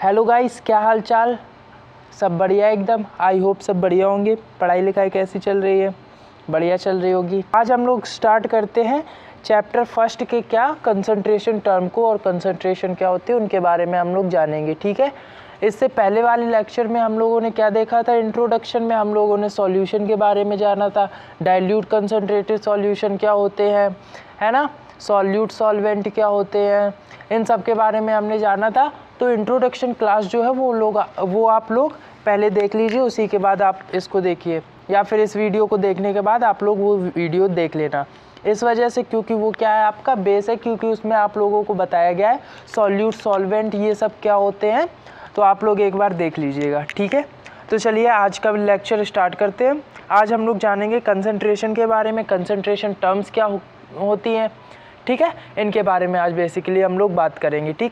Hello guys, क्या हाल चाल। सब बढ़िया एकदम। आई होप सब बढ़िया होंगे। पढ़ाई लिखाई कैसी चल रही है? बढ़िया चल रही होगी। आज हम लोग स्टार्ट करते हैं चैप्टर फर्स्ट के क्या कंसंट्रेशन टर्म को, और कंसंट्रेशन क्या होती है उनके बारे में हम लोग जानेंगे। ठीक है। इससे पहले वाले लेक्चर में हम लोगों ने क्या देखा था? इंट्रोडक्शन में हम लोगों ने सॉल्यूशन के बारे में जाना था। डाइल्यूट कंसंट्रेटेड सॉल्यूशन क्या होते हैं, है ना, सॉल्यूट सॉल्वेंट क्या होते हैं, इन सब के बारे में हमने जाना था। तो इंट्रोडक्शन क्लास जो है वो आप लोग पहले देख लीजिए, उसी के बाद आप इसको देखिए, या फिर इस वीडियो को देखने के बाद आप लोग वो वीडियो देख लेना। इस वजह से क्योंकि वो क्या है, आपका बेस है, क्योंकि उसमें आप लोगों को बताया गया है सॉल्यूट सॉल्वेंट ये सब क्या होते हैं, तो आप लोग एक बार देख लीजिएगा। ठीक है। तो चलिए आज का लेक्चर स्टार्ट करते हैं। आज हम लोग जानेंगे कंसंट्रेशन के बारे में, कंसंट्रेशन टर्म्स क्या होती हैं। ठीक है, इनके बारे में आज बेसिकली हम लोग बात करेंगे। ठीक,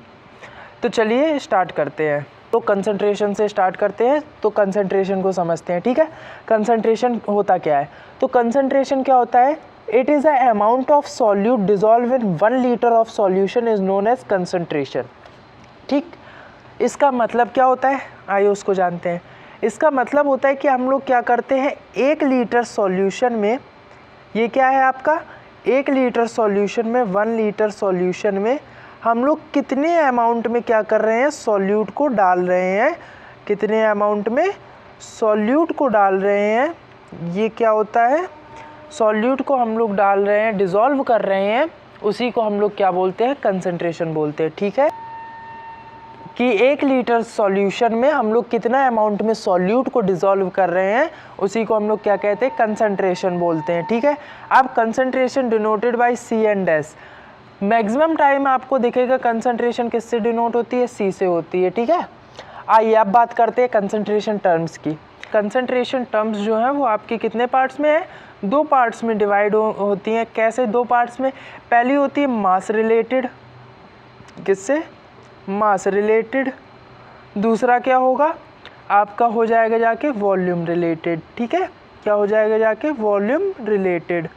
तो चलिए स्टार्ट करते हैं। तो कंसंट्रेशन से स्टार्ट करते हैं, तो कंसंट्रेशन को समझते हैं। ठीक है, कंसंट्रेशन होता क्या है? तो कंसंट्रेशन क्या होता है? It is a amount of solute dissolve in 1 litre of solution is known as concentration. ठीक, इसका मतलब क्या होता है, आइए उसको जानते हैं। इसका मतलब होता है कि हम लोग क्या करते हैं, 1 लीटर सॉल्यूशन में, ये क्या है आपका 1 लीटर सॉल्यूशन में, 1 लीटर सॉल्यूशन में हम लोग कितने अमाउंट में क्या कर रहे हैं, सॉल्यूट को डाल रहे हैं, कितने अमाउंट में सॉल्यूट को डाल रहे हैं, ये क्या होता है, सॉल्यूट को हम लोग डाल रहे हैं, डिज़ोल्व कर रहे हैं, उसी को हम लोग क्या बोलते हैं, कंसंट्रेशन बोलते हैं। ठीक है, कि 1 लीटर सॉल्यूशन में हम लोग कितना अमाउंट में सॉल्यूट को डिज़ोल्व कर रहे हैं, उसी को हम लोग क्या कहते हैं, कंसंट्रेशन बोलते हैं। ठीक है। अब concentration denoted by C and S. Maximum time आपको दिखेगा कंसंट्रेशन किससे डिनोट होती है, सी से होती है। ठीक है। आइए अब बात करते हैं कंसंट्रेशन टर्म्स की। कंसंट्रेशन टर्म्स जो हैं वो आपके कितने पार्ट्स में है, 2 पार्ट्स में डिवाइड होती हैं। कैसे 2 पार्ट्स में? पहली होती है मास रिलेटेड, किससे, मास रिलेटेड। दूसरा क्या होगा आपका, हो जाएगा जाके वॉल्यूम रिलेटेड। ठीक है, क्या हो जाएगा जाके, वॉल्यूम रिलेटेड।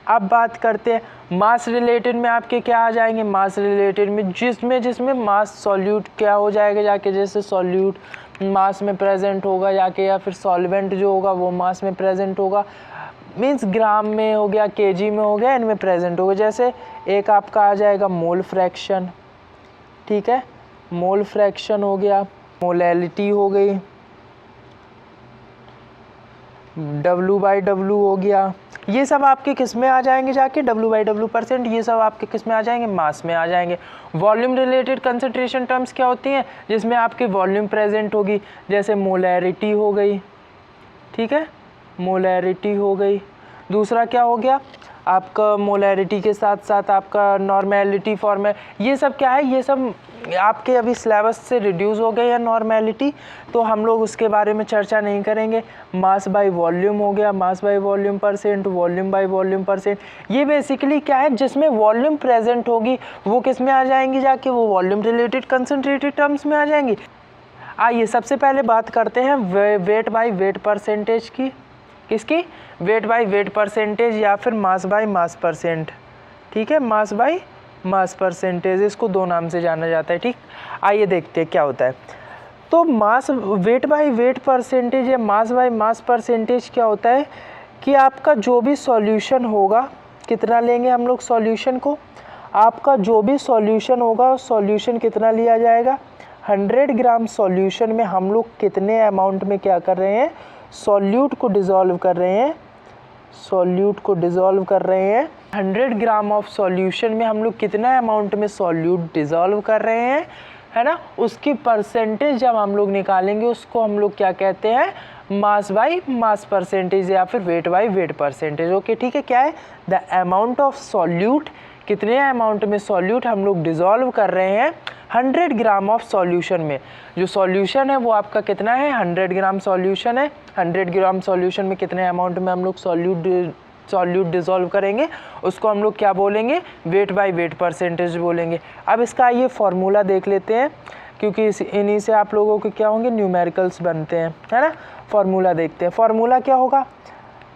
अब बात करते हैं मास रिलेटेड में, आपके क्या आ जाएंगे, मास रिलेटेड में जिसमें मास सॉल्यूट क्या हो जाएगा जाके, जैसे सॉल्यूट मास में प्रेजेंट होगा जाके, या फिर सॉल्वेंट जो होगा वो मास में प्रेजेंट होगा, मींस ग्राम में हो गया, केजी में हो गया, इनमें प्रेजेंट होगा। जैसे एक आपका आ जाएगा मोल फ्रैक्शन। ठीक है, मोल फ्रैक्शन हो गया, मोलैलिटी हो गई, W/W हो गया, ये सब आपके किस में आ जाएंगे जाके, W/W%, ये सब आपके किस में आ जाएंगे, मास में आ जाएंगे। वॉल्यूम रिलेटेड कंसंट्रेशन टर्म्स क्या होती हैं, जिसमें आपकी वॉल्यूम प्रेजेंट होगी, जैसे मोलैरिटी हो गई। ठीक है, मोलैरिटी हो गई। दूसरा क्या हो गया आपका, मोलैरिटी के साथ साथ आपका नॉर्मेलिटी फॉर्म है। ये सब क्या है, ये सब आपके अभी सिलेबस से रिड्यूस हो गए हैं नॉर्मेलिटी, तो हम लोग उसके बारे में चर्चा नहीं करेंगे। मास बाय वॉल्यूम हो गया, mass by volume percent, volume by volume percent, ये बेसिकली क्या है, जिसमें वॉल्यूम प्रेजेंट होगी वो किस में आ जाएंगी जाके, वो वॉल्यूम रिलेटेड कंसंट्रेटेड टर्म्स में आ जाएंगी। आइए सबसे पहले बात करते हैं वेट बाय वेट परसेंटेज की। किसकी? वेट बाय वेट परसेंटेज, या फिर मास बाय मास परसेंट। ठीक है, मास बाय मास परसेंटेज, इसको 2 नाम से जाना जाता है। ठीक, आइए देखते हैं क्या होता है। तो mass weight by weight percentage या मास बाय मास परसेंटेज क्या होता है कि आपका जो भी सॉल्यूशन होगा, कितना लेंगे हम लोग सॉल्यूशन को, आपका जो भी सॉल्यूशन होगा, सॉल्यूशन कितना लिया जाएगा, 100 ग्राम सॉल्यूशन में हम लोग कितने अमाउंट में क्या कर रहे हैं, सॉल्यूट को डिज़ोल्व कर रहे हैं, सॉल्यूट को डिज़ोल्व कर रहे हैं। 100 ग्राम ऑफ सॉल्यूशन में हम लोग कितना अमाउंट में सॉल्यूट डिज़ोल्व कर रहे हैं, है ना, उसकी परसेंटेज जब हम लोग निकालेंगे उसको हम लोग क्या कहते हैं, मास बाय मास परसेंटेज, या फिर weight by weight percentage. Okay, ठीक है, क्या है, द अमाउंट ऑफ सॉल्यूट, कितने अमाउंट में सॉल्यूट हम लोग डिज़ोल्व कर रहे हैं 100 ग्राम ऑफ सॉल्यूशन में। जो सॉल्यूशन है वो आपका कितना है, 100 ग्राम सॉल्यूशन है। 100 ग्राम सॉल्यूशन में कितने अमाउंट में हम लोग सॉल्यूट डिज़ोल्व करेंगे, उसको हम लोग क्या बोलेंगे, वेट बाय वेट परसेंटेज बोलेंगे। अब इसका ये फॉर्मूला देख लेते हैं, क्योंकि इन्हीं से आप लोगों के क्या होंगे, न्यूमेरिकल्स बनते हैं, है ना। फॉर्मूला देखते हैं, फॉर्मूला क्या होगा,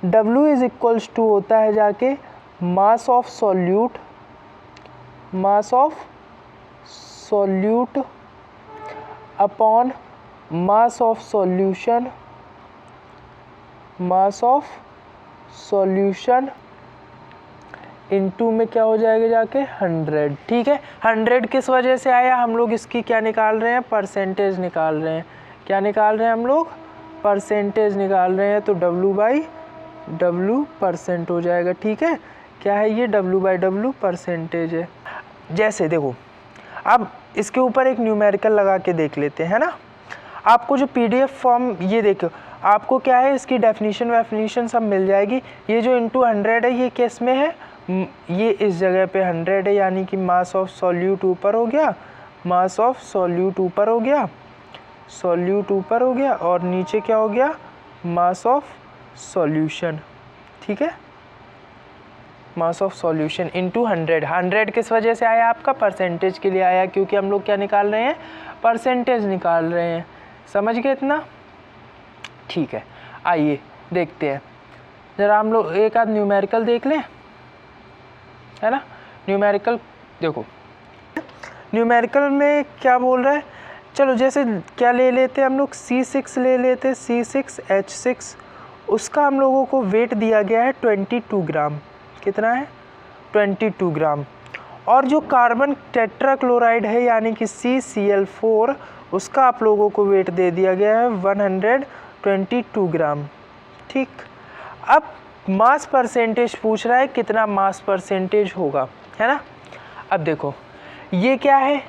W = होता है जाके mass of solute upon mass of solution, mass of solution into में क्या हो जाएगा जाके 100। ठीक है, 100 किस वजह से आया, हम लोग इसकी क्या निकाल रहे हैं, परसेंटेज निकाल रहे हैं। क्या निकाल रहे हैं हम लोग, परसेंटेज निकाल रहे हैं। तो W/W परसेंट हो जाएगा। ठीक है, क्या है ये, W/W परसेंटेज है। जैसे देखो, अब इसके ऊपर एक न्यूमेरिकल लगा के देख लेते हैं, है ना। आपको जो PDF फॉर्म, ये देखो आपको क्या है, इसकी डेफिनेशन सब मिल जाएगी। ये जो इंटू 100 है, ये किस में है, ये इस जगह पे 100 है, यानी कि मास ऑफ सॉल्यूट ऊपर हो गया, मास ऑफ सॉल्यूट ऊपर हो गया, सॉल्यूट ऊपर हो गया, और नीचे क्या हो गया, मास ऑफ सॉल्यूशन। ठीक है, मास ऑफ सॉल्यूशन इनटू 100। 100 किस वजह से आया, आपका परसेंटेज के लिए आया, क्योंकि हम लोग क्या निकाल रहे हैं, परसेंटेज निकाल रहे हैं। समझ गए इतना। ठीक है, आइए देखते हैं ज़रा, हम लोग एक आध न्यूमेरिकल देख लें, है ना। न्यूमेरिकल देखो, न्यूमेरिकल में क्या बोल रहा है, चलो जैसे क्या ले लेते हैं हम लोग, C6 ले लेते हैं, C6H6। उसका हम लोगों को वेट दिया गया है 22 ग्राम। कितना है, 22 ग्राम। और जो कार्बन टेट्राक्लोराइड है यानी कि CCl4, उसका आप लोगों को वेट दे दिया गया है 122 ग्राम। ठीक, अब मास परसेंटेज पूछ रहा है, कितना मास परसेंटेज होगा, है ना। अब देखो ये क्या है,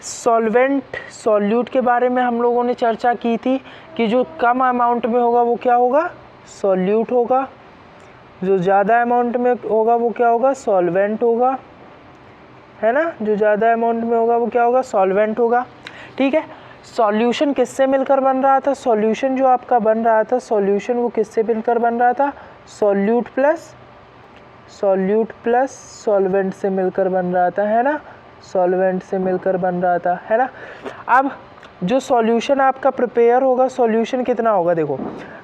सॉल्वेंट सॉल्यूट के बारे में हम लोगों ने चर्चा की थी कि जो कम अमाउंट में होगा वो क्या होगा, सॉल्यूट होगा, जो ज़्यादा अमाउंट में होगा वो क्या होगा, सॉल्वेंट होगा, है ना। जो ज़्यादा अमाउंट में होगा वो क्या होगा, सॉल्वेंट होगा। ठीक है, सॉल्यूशन किससे मिलकर बन रहा था, सॉल्यूशन जो आपका बन रहा था, सॉल्यूशन वो किससे मिलकर बन रहा था, सॉल्यूट प्लस सॉल्वेंट से मिलकर बन रहा था, है ना, सॉल्वेंट से मिलकर बन रहा था, है ना। अब जो सॉल्यूशन आपका प्रिपेयर होगा, सॉल्यूशन कितना होगा, देखो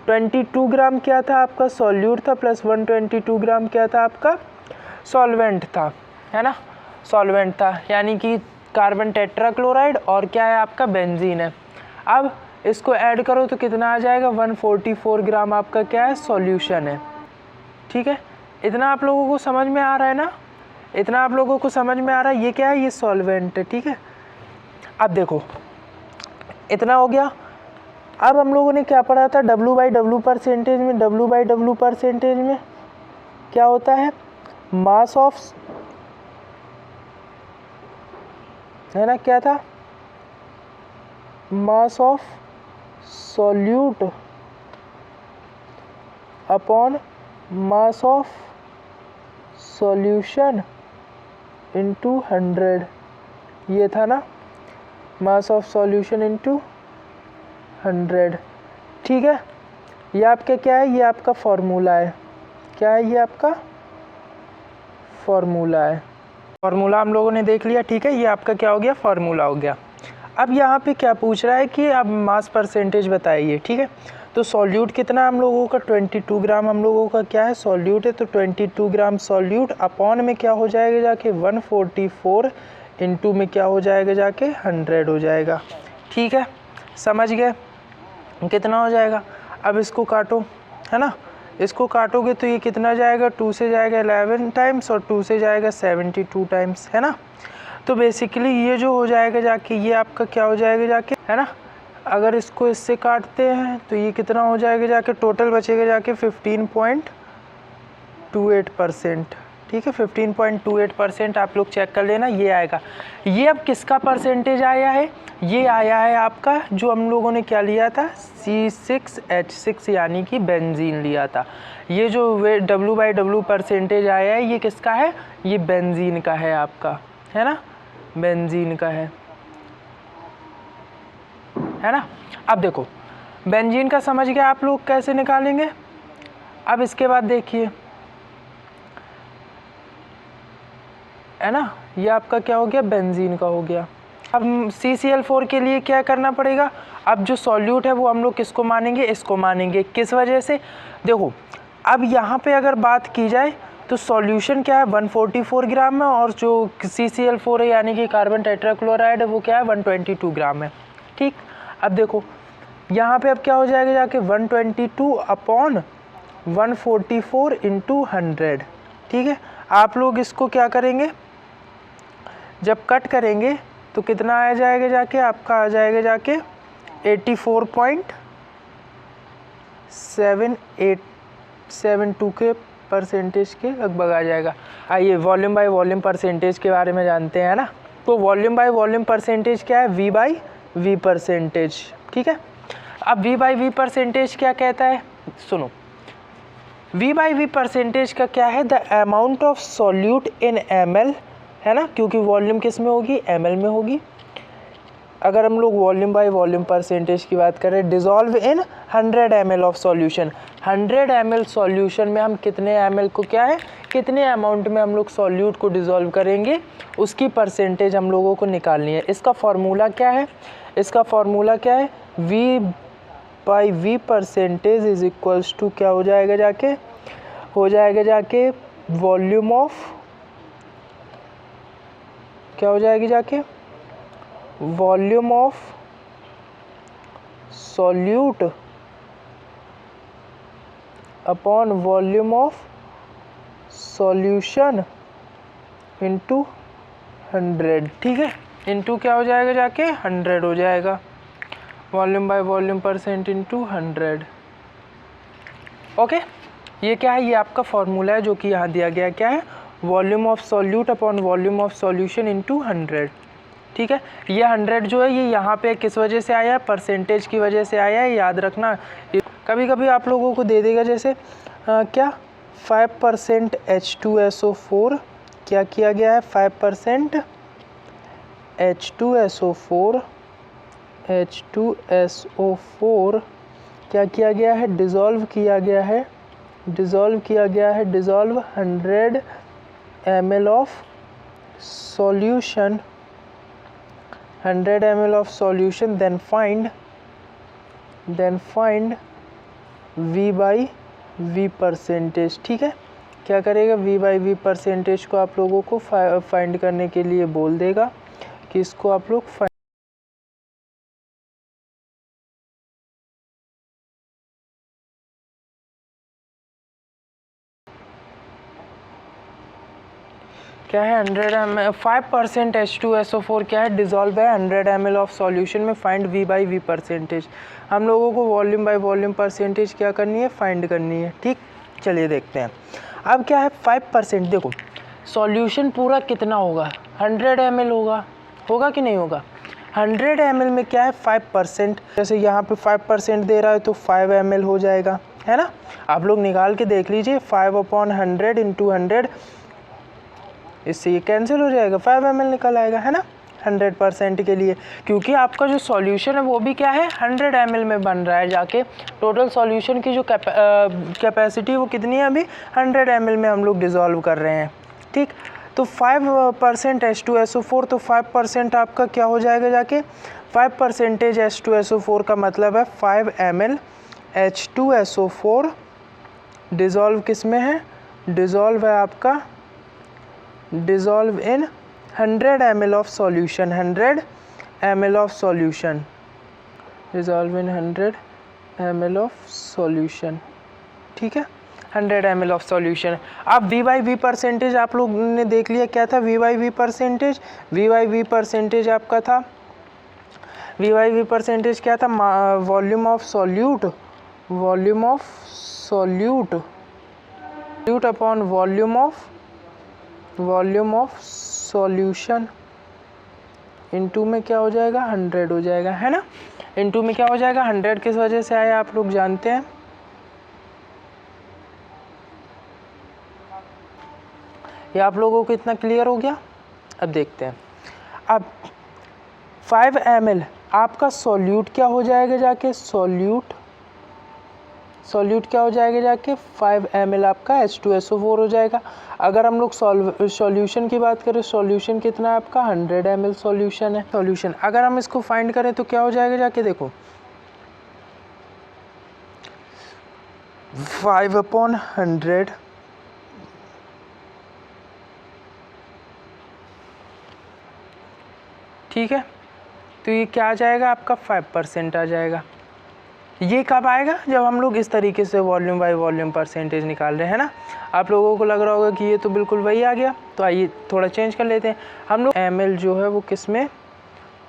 22 ग्राम क्या था आपका, सॉल्यूट था, प्लस 122 ग्राम क्या था आपका, सॉल्वेंट था, है ना, सॉल्वेंट था, यानी कि कार्बन टेट्राक्लोराइड और क्या है आपका, बेंजीन है। अब इसको ऐड करो तो कितना आ जाएगा, 144 ग्राम आपका क्या है, सॉल्यूशन है। ठीक है, इतना आप लोगों को समझ में आ रहा है ना, इतना आप लोगों को समझ में आ रहा है, ये क्या है, ये सॉल्वेंट है। ठीक है, अब देखो इतना हो गया। अब हम लोगों ने क्या पढ़ा था, W/W परसेंटेज में, W/W परसेंटेज में क्या होता है, मास ऑफ, है ना, क्या था, mass of solute upon mass of solution into 100। ये था ना, मास ऑफ सॉल्यूशन इनटू 100। ठीक है, ये आपका क्या है, ये आपका फॉर्मूला है। क्या है, ये आपका फॉर्मूला है। फॉर्मूला हम लोगों ने देख लिया। ठीक है, ये आपका क्या हो गया, फॉर्मूला हो गया। अब यहाँ पे क्या पूछ रहा है कि अब मास परसेंटेज बताइए। ठीक है, तो सॉल्यूट कितना हम लोगों का, 22 ग्राम हम लोगों का क्या है, सॉल्यूट है। तो 22 ग्राम सॉल्यूट अपॉन में क्या हो जाएगा जाके, 144 इंटू में क्या हो जाएगा जाके, 100 हो जाएगा। ठीक है, समझ गए, कितना हो जाएगा। अब इसको काटो, है ना, इसको काटोगे तो ये कितना जाएगा, 2 से जाएगा 11 टाइम्स और 2 से जाएगा 72 टाइम्स, है ना। तो बेसिकली ये जो हो जाएगा जाके, ये आपका क्या हो जाएगा जाके, है ना। अगर इसको इससे काटते हैं तो ये कितना हो जाएगा जाके, टोटल बचेगा जाके 15.28%। ठीक है, 15.28% आप लोग चेक कर लेना, ये आएगा। ये अब किसका परसेंटेज आया है, ये आया है आपका, जो हम लोगों ने क्या लिया था, C6H6 यानी कि बेंजीन लिया था। ये जो W/W परसेंटेज आया है, ये किसका है, ये बेंजीन का है आपका, है ना, बेंजीन का है ना। अब देखो बेंजीन का समझ गया आप लोग कैसे निकालेंगे। अब इसके बाद देखिए, है ना, ये आपका क्या हो गया, बेंजीन का हो गया। अब CCl4 के लिए क्या करना पड़ेगा, अब जो सॉल्यूट है वो हम लोग किसको मानेंगे, इसको मानेंगे। किस वजह से, देखो अब यहाँ पे अगर बात की जाए तो सॉल्यूशन क्या है, 144 ग्राम है, और जो CCl4 है यानी कि कार्बन टेट्राक्लोराइड है वो क्या है, 122 ग्राम है। ठीक, अब देखो यहाँ पे अब क्या हो जाएगा जाके 122 अपॉन 144 इंटू 100। ठीक है, आप लोग इसको क्या करेंगे, जब कट करेंगे तो कितना आ जाएगा जाके, आपका आ जाएगा जाके 84.7872 के परसेंटेज के लगभग आ जाएगा। आइए वॉल्यूम बाय वॉल्यूम परसेंटेज के बारे में जानते हैं ना। तो वॉल्यूम बाय वॉल्यूम परसेंटेज क्या है, V बाई V परसेंटेज। ठीक है, अब V बाई V परसेंटेज क्या कहता है, सुनो। V बाई V परसेंटेज का क्या है, the amount of solute in ml, है ना, क्योंकि वॉल्यूम किस में होगी, ml में होगी। अगर हम लोग वॉल्यूम बाय वॉल्यूम परसेंटेज की बात करें, dissolve in 100 ml of solution, 100 ml solution में हम कितने ml को क्या है, कितने अमाउंट में हम लोग सॉल्यूट को डिज़ोल्व करेंगे, उसकी परसेंटेज हम लोगों को निकालनी है। इसका फार्मूला क्या है, इसका फार्मूला क्या है, V by V percentage is equals to क्या हो जाएगा जाके, हो जाएगा जाके वॉल्यूम ऑफ, क्या हो जाएगी जाके, volume of solute upon volume of solution into 100। ठीक है, इंटू क्या हो जाएगा जाके 100 हो जाएगा, volume by volume percent into 100। Okay, ये क्या है, ये आपका फॉर्मूला है जो कि यहाँ दिया गया, क्या है, volume of solute upon volume of solution into 100। ठीक है, ये 100 जो है ये यहाँ पे किस वजह से आया है, परसेंटेज की वजह से आया है, याद रखना। कभी कभी आप लोगों को दे देगा जैसे क्या 5% H2SO4, क्या किया गया है, 5% H2SO4 क्या किया गया है, डिज़ोल्व किया गया है, डिज़ोल्व किया गया है, dissolve 100 ml of solution, 100 ml of solution, then find V by V percentage. ठीक है, क्या करेगा, V by V परसेंटेज को आप लोगों को फाइंड करने के लिए बोल देगा कि इसको आप लोग क्या है 100 ml 5% H2SO4 क्या है, डिज़ोल्व है 100 ml ऑफ सॉल्यूशन में, find V by V percentage. हम लोगों को वॉल्यूम बाय वॉल्यूम परसेंटेज क्या करनी है, फाइंड करनी है। ठीक, चलिए देखते हैं। अब क्या है 5%, देखो सॉल्यूशन पूरा कितना होगा, 100 ml होगा कि नहीं होगा। 100 ml में क्या है 5%, जैसे यहाँ पे 5% दे रहा है तो 5 ml हो जाएगा, है ना। आप लोग निकाल के देख लीजिए, 5/100 इंटू 100, इससे ये कैंसिल हो जाएगा, 5 ml निकल आएगा, है ना, 100% के लिए, क्योंकि आपका जो सॉल्यूशन है वो भी क्या है 100 ml में बन रहा है जाके। टोटल सॉल्यूशन की जो कैपेसिटी वो कितनी है, अभी 100 ml में हम लोग डिज़ोल्व कर रहे हैं। ठीक, तो 5% H2SO4, तो 5% आपका क्या हो जाएगा जाके, 5% H2SO4 का मतलब है 5 ml H2SO4 डिज़ोल्व किस में है, डिज़ोल्व है आपका, dissolve in 100 ml of solution, 100 ml of solution, dissolve in 100 ml of solution. ठीक है, 100 ml ऑफ सॉल्यूशन। अब V बाई V परसेंटेज आप लोग ने देख लिया क्या था, V by V percentage, V by V percentage आपका था, V बाई V परसेंटेज क्या था, volume of solute, volume of solute upon volume of solution into में क्या हो जाएगा 100 हो जाएगा, है ना। इनटू में क्या हो जाएगा 100 किस वजह से आया आप लोग जानते हैं। ये आप लोगों को इतना क्लियर हो गया। अब देखते हैं, अब 5 ml आपका सॉल्यूट क्या हो जाएगा जाके, सॉल्यूट क्या हो जाएगा जाके 5 ml आपका H2SO4 हो जाएगा। अगर हम लोग सॉल्यूशन की बात करें, सॉल्यूशन कितना है आपका 100 ml सॉल्यूशन है। सॉल्यूशन अगर हम इसको फाइंड करें तो क्या हो जाएगा जाके, देखो 5/100 ठीक है, तो ये क्या आ जाएगा आपका 5% आ जाएगा। ये कब आएगा? जब हम लोग इस तरीके से वॉल्यूम बाय वॉल्यूम परसेंटेज निकाल रहे हैं ना। आप लोगों को लग रहा होगा कि ये तो बिल्कुल वही आ गया, तो आइए थोड़ा चेंज कर लेते हैं। हम लोग ml जो है वो किस में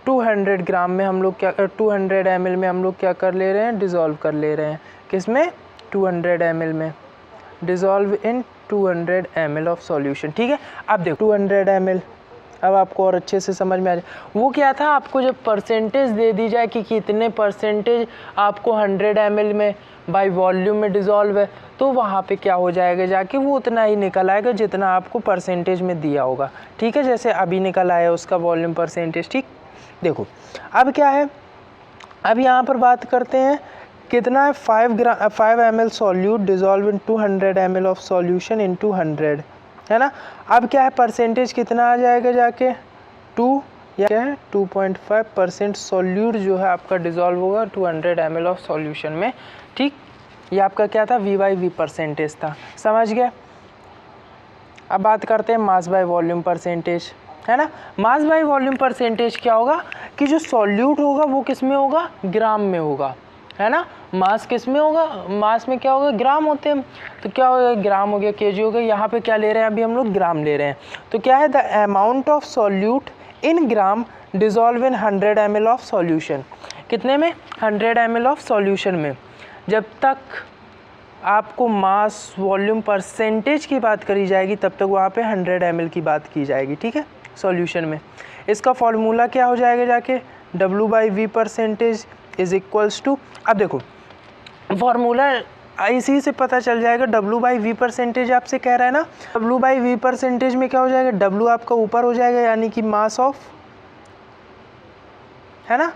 200 ग्राम में हम लोग क्या 200 ml में हम लोग क्या कर ले रहे हैं, डिज़ोल्व कर ले रहे हैं। किस में? 200 ml में, dissolve in 200 ml of solution. ठीक है, अब देखो 200 ml, अब आपको और अच्छे से समझ में आ जाए। वो क्या था, आपको जब परसेंटेज दे दी जाए कि कितने परसेंटेज आपको 100 ml में बाय वॉल्यूम में डिज़ोल्व है, तो वहाँ पे क्या हो जाएगा, जाके वो उतना ही निकल आएगा जितना आपको परसेंटेज में दिया होगा। ठीक है, जैसे अभी निकल आया उसका वॉल्यूम परसेंटेज। ठीक, देखो अब क्या है, अब यहाँ पर बात करते हैं कितना है, 5 ml solute dissolve in 200 ml of solution in 200, है ना। अब क्या है, परसेंटेज कितना आ जाएगा जाके 2 या क्या है 2.5% सॉल्यूट जो है आपका डिज़ोल्व होगा 200 ml ऑफ सॉल्यूशन में। ठीक, ये आपका क्या था, V/V परसेंटेज था, समझ गए। अब बात करते हैं मास बाय वॉल्यूम परसेंटेज, है ना। मास बाय वॉल्यूम परसेंटेज क्या होगा कि जो सॉल्यूट होगा वो किस में होगा, ग्राम में होगा, है ना। मास किस में होगा, मास में क्या होगा, ग्राम होते हैं, तो क्या हो गया, ग्राम हो गया, केजी हो गया। यहाँ पे क्या ले रहे हैं, अभी हम लोग ग्राम ले रहे हैं। तो क्या है, the amount of solute in gram dissolve in 100 ml of solution. कितने में, 100 ml ऑफ सॉल्यूशन में। जब तक आपको मास वॉल्यूम परसेंटेज की बात करी जाएगी तब तक वहाँ पे 100 ml की बात की जाएगी। ठीक है, सॉल्यूशन में। इसका फॉर्मूला क्या हो जाएगा जाके, W/V percentage is equals to, अब देखो फॉर्मूला इसी से पता चल जाएगा। W/V परसेंटेज आपसे कह रहा है ना, W/V परसेंटेज में क्या हो जाएगा, W आपका ऊपर हो जाएगा यानी कि मास ऑफ, है ना।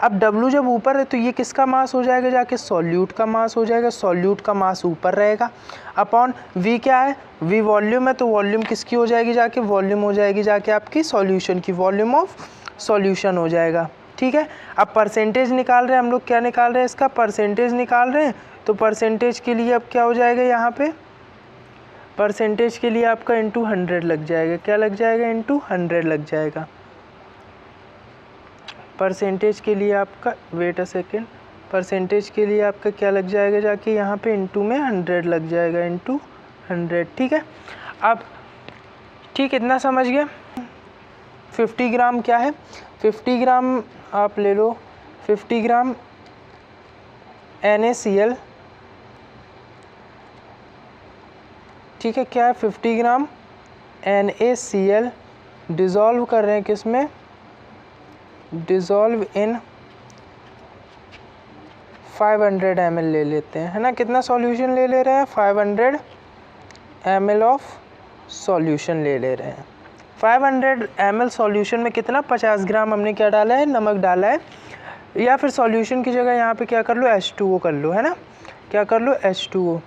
अब W जब ऊपर है तो ये किसका मास हो जाएगा जाके, सॉल्यूट का मास हो जाएगा। सॉल्यूट का मास ऊपर रहेगा, अपॉन V क्या है, V वॉल्यूम है, तो वॉल्यूम किसकी हो जाएगी जाके, वॉल्यूम हो जाएगी जाके आपकी सॉल्यूशन की, वॉल्यूम ऑफ सॉल्यूशन हो जाएगा। ठीक है, अब परसेंटेज निकाल रहे हैं हम लोग, क्या निकाल रहे हैं, इसका परसेंटेज निकाल रहे हैं। तो परसेंटेज के लिए अब क्या हो जाएगा, यहाँ पे परसेंटेज के लिए आपका इंटू 100 लग जाएगा। क्या लग जाएगा, इंटू 100 लग जाएगा। परसेंटेज के लिए आपका, वेट अ सेकेंड, परसेंटेज के लिए आपका क्या लग जाएगा जाके, यहाँ पे इंटू में 100 लग जाएगा, इंटू 100। ठीक है, अब ठीक इतना समझ गए। 50 ग्राम क्या है, 50 ग्राम आप ले लो, 50 ग्राम NaCl। ठीक है, क्या है, 50 ग्राम NaCl डिज़ोल्व कर रहे हैं किस में, डिज़ोल्व इन 500 ml ले लेते हैं, है ना। कितना सॉल्यूशन ले रहे हैं, 500 ml ऑफ सॉल्यूशन ले रहे हैं। 500 ml सॉल्यूशन में कितना, 50 ग्राम हमने क्या डाला है, नमक डाला है। या फिर सॉल्यूशन की जगह यहाँ पे क्या कर लो, H2O कर लो, है ना। क्या कर लो, H2O।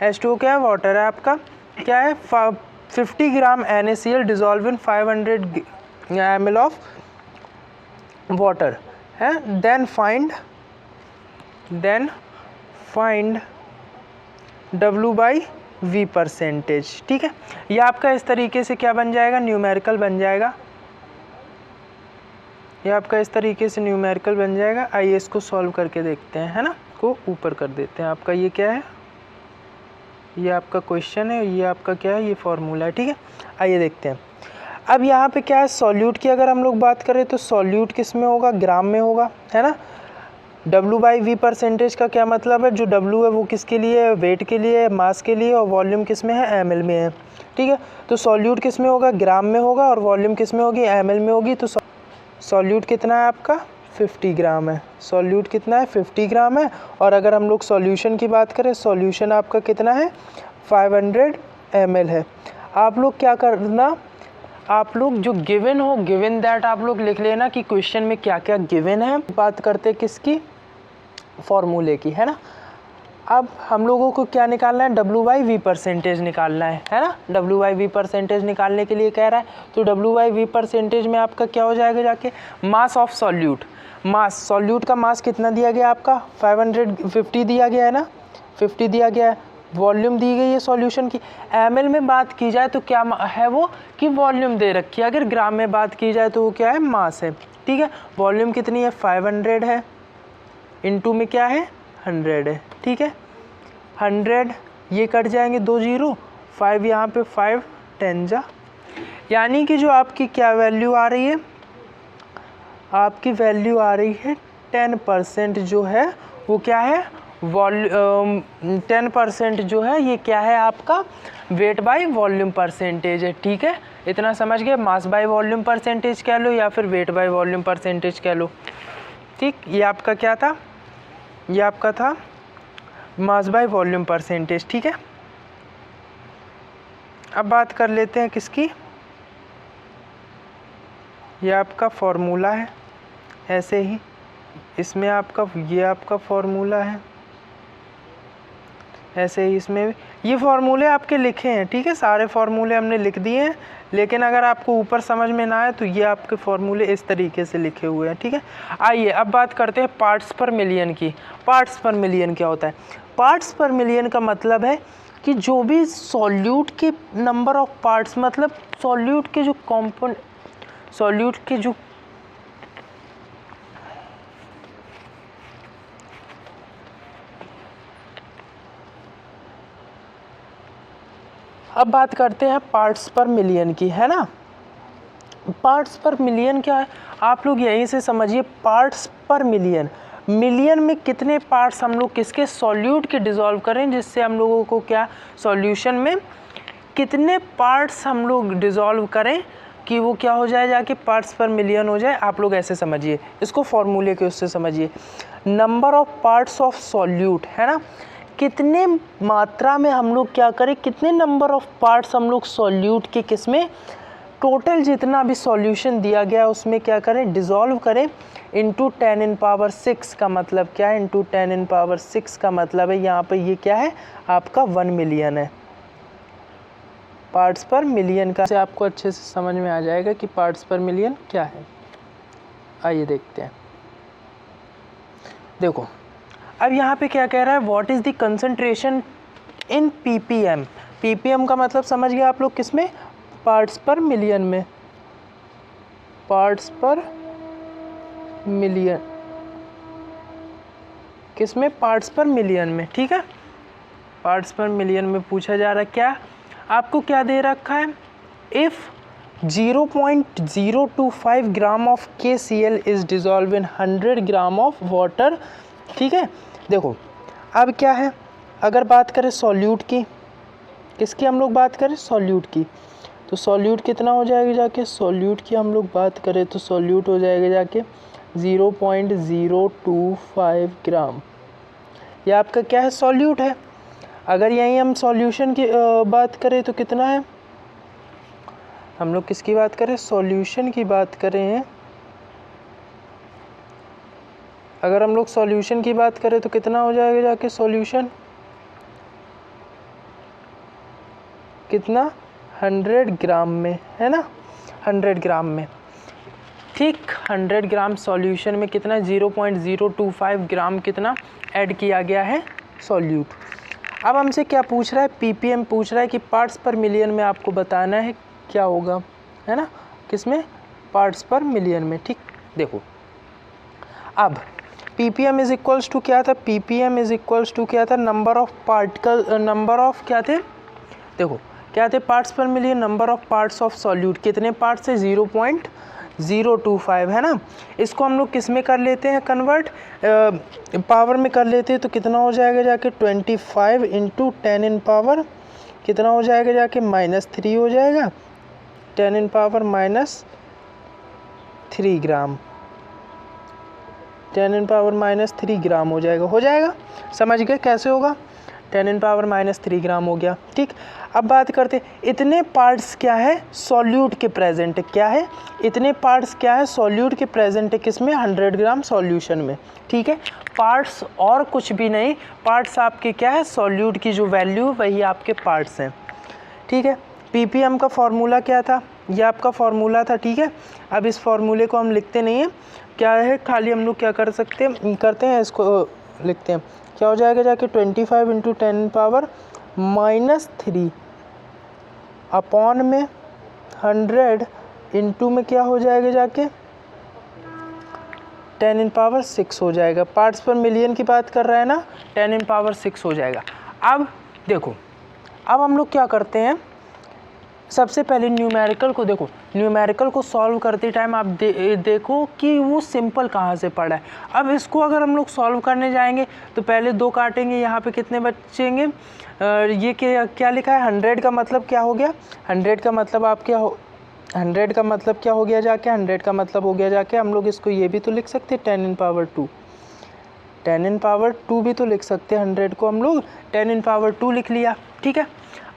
H2O क्या है, वाटर है आपका। क्या है, 50 gram NaCl dissolve in 500 ml of water है। Then find W/V percentage. ठीक है, ये आपका इस तरीके से क्या बन जाएगा, न्यूमेरिकल बन जाएगा। ये आपका इस तरीके से न्यूमेरिकल बन जाएगा। आइए इसको सॉल्व करके देखते हैं, है ना। को ऊपर कर देते हैं। आपका ये क्या है, ये आपका क्वेश्चन है, ये आपका क्या है, ये फॉर्मूला है। ठीक है, आइए देखते हैं। अब यहाँ पे क्या है, सॉल्यूट की अगर हम लोग बात करें तो सॉल्यूट किस में होगा, ग्राम में होगा, है ना। W/V परसेंटेज का क्या मतलब है, जो W है वो किसके लिए है, वेट के लिए है, मास के लिए, और वॉल्यूम किस में है, ml में है। ठीक है, तो सॉल्यूट किस में होगा, ग्राम में होगा, और वॉल्यूम किस में होगी, ml में होगी। तो सॉल्यूट कितना है आपका, 50 ग्राम है। सॉल्यूट कितना है, 50 ग्राम है। और अगर हम लोग सॉल्यूशन की बात करें, सॉल्यूशन आपका कितना है, 500 ml है। आप लोग क्या करना, आप लोग जो गिवन हो, गिवन दैट आप लोग लिख लेना कि क्वेश्चन में क्या क्या गिवन है। बात करते किसकी, फॉर्मूले की, है ना। अब हम लोगों को क्या निकालना है, W/V परसेंटेज निकालना है ना। W/V परसेंटेज निकालने के लिए कह रहा है, तो W/V परसेंटेज में आपका क्या हो जाएगा जाके, mass of solute. Mass, solute का मास कितना दिया गया आपका, 550 दिया गया है ना, 50 दिया गया है। वॉल्यूम दी गई है सॉल्यूशन की। ml में बात की जाए तो क्या है वो, कि वॉल्यूम दे रखी है। अगर ग्राम में बात की जाए तो वो क्या है, मास है। ठीक है। वॉल्यूम कितनी है 500 है, इनटू में क्या है 100 है, ठीक है। 100 ये कट जाएंगे 2 0, 5 यहाँ पे 5 10 जा, यानी कि जो आपकी क्या वैल्यू आ रही है, आपकी वैल्यू आ रही है 10% जो है वो क्या है 10% जो है ये क्या है आपका वेट बाय वॉल्यूम परसेंटेज है, ठीक है। इतना समझ गए, मास बाय वॉल्यूम परसेंटेज कह लो या फिर वेट बाय वॉल्यूम परसेंटेज कह लो, ठीक। ये आपका क्या था, ये आपका था मास बाय वॉल्यूम परसेंटेज, ठीक है। अब बात कर लेते हैं किसकी, ये आपका फॉर्मूला है, ऐसे ही इसमें आपका ये आपका फॉर्मूला है, ऐसे ही इसमें भी ये फार्मूले आपके लिखे हैं, ठीक है। सारे फार्मूले हमने लिख दिए हैं, लेकिन अगर आपको ऊपर समझ में ना आए तो ये आपके फार्मूले इस तरीके से लिखे हुए हैं, ठीक है। आइए अब बात करते हैं पार्ट्स पर मिलियन की। पार्ट्स पर मिलियन क्या होता है, पार्ट्स पर मिलियन का मतलब है कि जो भी सॉल्यूट के नंबर ऑफ पार्ट्स, मतलब सॉल्यूट के जो कॉम्पोनेंट, सॉल्यूट के जो अब बात करते हैं पार्ट्स पर मिलियन की, है ना। पार्ट्स पर मिलियन क्या है, आप लोग यहीं से समझिए। पार्ट्स पर मिलियन, मिलियन में कितने पार्ट्स हम लोग किसके सॉल्यूट के डिसॉल्व करें, जिससे हम लोगों को क्या सॉल्यूशन में कितने पार्ट्स हम लोग डिसॉल्व करें कि वो क्या हो जाए जाके पार्ट्स पर मिलियन हो जाए। आप लोग ऐसे समझिए इसको, फॉर्मूले के उससे समझिए। Number of parts of solute, है ना, कितने मात्रा में हम लोग क्या करें, कितने नंबर ऑफ पार्ट्स हम लोग सॉल्यूट के किस में, टोटल जितना भी सॉल्यूशन दिया गया उसमें क्या करें डिसॉल्व करें इंटू 10⁻⁶ का मतलब क्या है, इंटू 10⁻⁶ का मतलब है यहाँ पे ये क्या है आपका 1 मिलियन है। पार्ट्स पर मिलियन का से आपको अच्छे से समझ में आ जाएगा कि पार्ट्स पर मिलियन क्या है। आइए देखते हैं, देखो अब यहाँ पे क्या कह रहा है, what is the concentration in ppm। ppm का मतलब समझ गया आप लोग किसमें, पार्ट्स पर मिलियन में, पार्ट्स पर मिलियन किसमें, पार्ट्स पर मिलियन में, ठीक है। पार्ट्स पर मिलियन में पूछा जा रहा है क्या, आपको क्या दे रखा है, if 0.025 gram of KCl is dissolve in 100 gram of water, ठीक है। देखो अब क्या है, अगर बात करें सॉल्यूट की, किसकी हम लोग बात करें सॉल्यूट की, तो सॉल्यूट कितना हो जाएगा जाके, सॉल्यूट की हम लोग बात करें तो सॉल्यूट हो जाएगा जाके 0.025 ग्राम, ये आपका क्या है सॉल्यूट है। अगर यहीं हम सॉल्यूशन की बात करें तो कितना है, हम लोग किसकी बात करें, सॉल्यूशन की बात करें, अगर हम लोग सॉल्यूशन की बात करें तो कितना हो जाएगा जाके सॉल्यूशन, कितना 100 ग्राम में, है ना, 100 ग्राम में, ठीक। 100 ग्राम सॉल्यूशन में कितना 0.025 ग्राम कितना ऐड किया गया है सॉल्यूट। अब हमसे क्या पूछ रहा है, ppm पूछ रहा है कि पार्ट्स पर मिलियन में आपको बताना है क्या होगा, है ना, किसमें, पार्ट्स पर मिलियन में, ठीक। देखो अब ppm इज इक्वल्स टू क्या था, ppm इज इक्वल्स टू क्या था, number of particle, number of क्या थे, देखो क्या थे, पार्ट्स पर million, number of parts of solute, कितने पार्ट्स है 0.025, है ना। इसको हम लोग किस में कर लेते हैं कन्वर्ट, पावर में कर लेते हैं, तो कितना हो जाएगा जाके 25 इंटू 10⁻, कितना हो जाएगा जाके -3 हो जाएगा, 10⁻³ ग्राम, 10⁻³ ग्राम हो जाएगा, समझ गए कैसे होगा, 10⁻³ ग्राम हो गया, ठीक। अब बात करते हैं इतने पार्ट्स क्या है सॉल्यूट के प्रेजेंट, क्या है इतने पार्ट्स क्या है सॉल्यूट के प्रेजेंट है किसमें, 100 ग्राम सॉल्यूशन में, ठीक है। पार्ट्स और कुछ भी नहीं, पार्ट्स आपके क्या है सॉल्यूट की जो वैल्यू वही आपके पार्ट्स हैं, ठीक है। ppm का फॉर्मूला क्या था, ये आपका फॉर्मूला था, ठीक है। अब इस फॉर्मूले को हम लिखते नहीं हैं, क्या है खाली हम लोग क्या कर सकते हैं, करते हैं इसको लिखते हैं, क्या हो जाएगा जाके 25 इंटू 10⁻³ अपॉन में 100 इंटू में क्या हो जाएगा जाके 10⁻6 हो जाएगा। पार्ट्स पर मिलियन की बात कर रहा है ना, 10⁻6 हो जाएगा। अब देखो, अब हम लोग क्या करते हैं, सबसे पहले न्यूमेरिकल को देखो, न्यूमेरिकल को सॉल्व करते टाइम आप देखो कि वो सिंपल कहाँ से पड़ा है। अब इसको अगर हम लोग सॉल्व करने जाएंगे तो पहले 2 काटेंगे, यहाँ पे कितने बचेंगे, ये क्या लिखा है, 100 का मतलब क्या हो गया, 100 का मतलब आप क्या हो, 100 का मतलब क्या हो गया जाके, 100 का मतलब हो गया जाके हम लोग इसको ये भी तो लिख सकते हैं 10⁻2, 10⁻2 भी तो लिख सकते हैं, 100 को हम लोग 10⁻2 लिख लिया, ठीक है।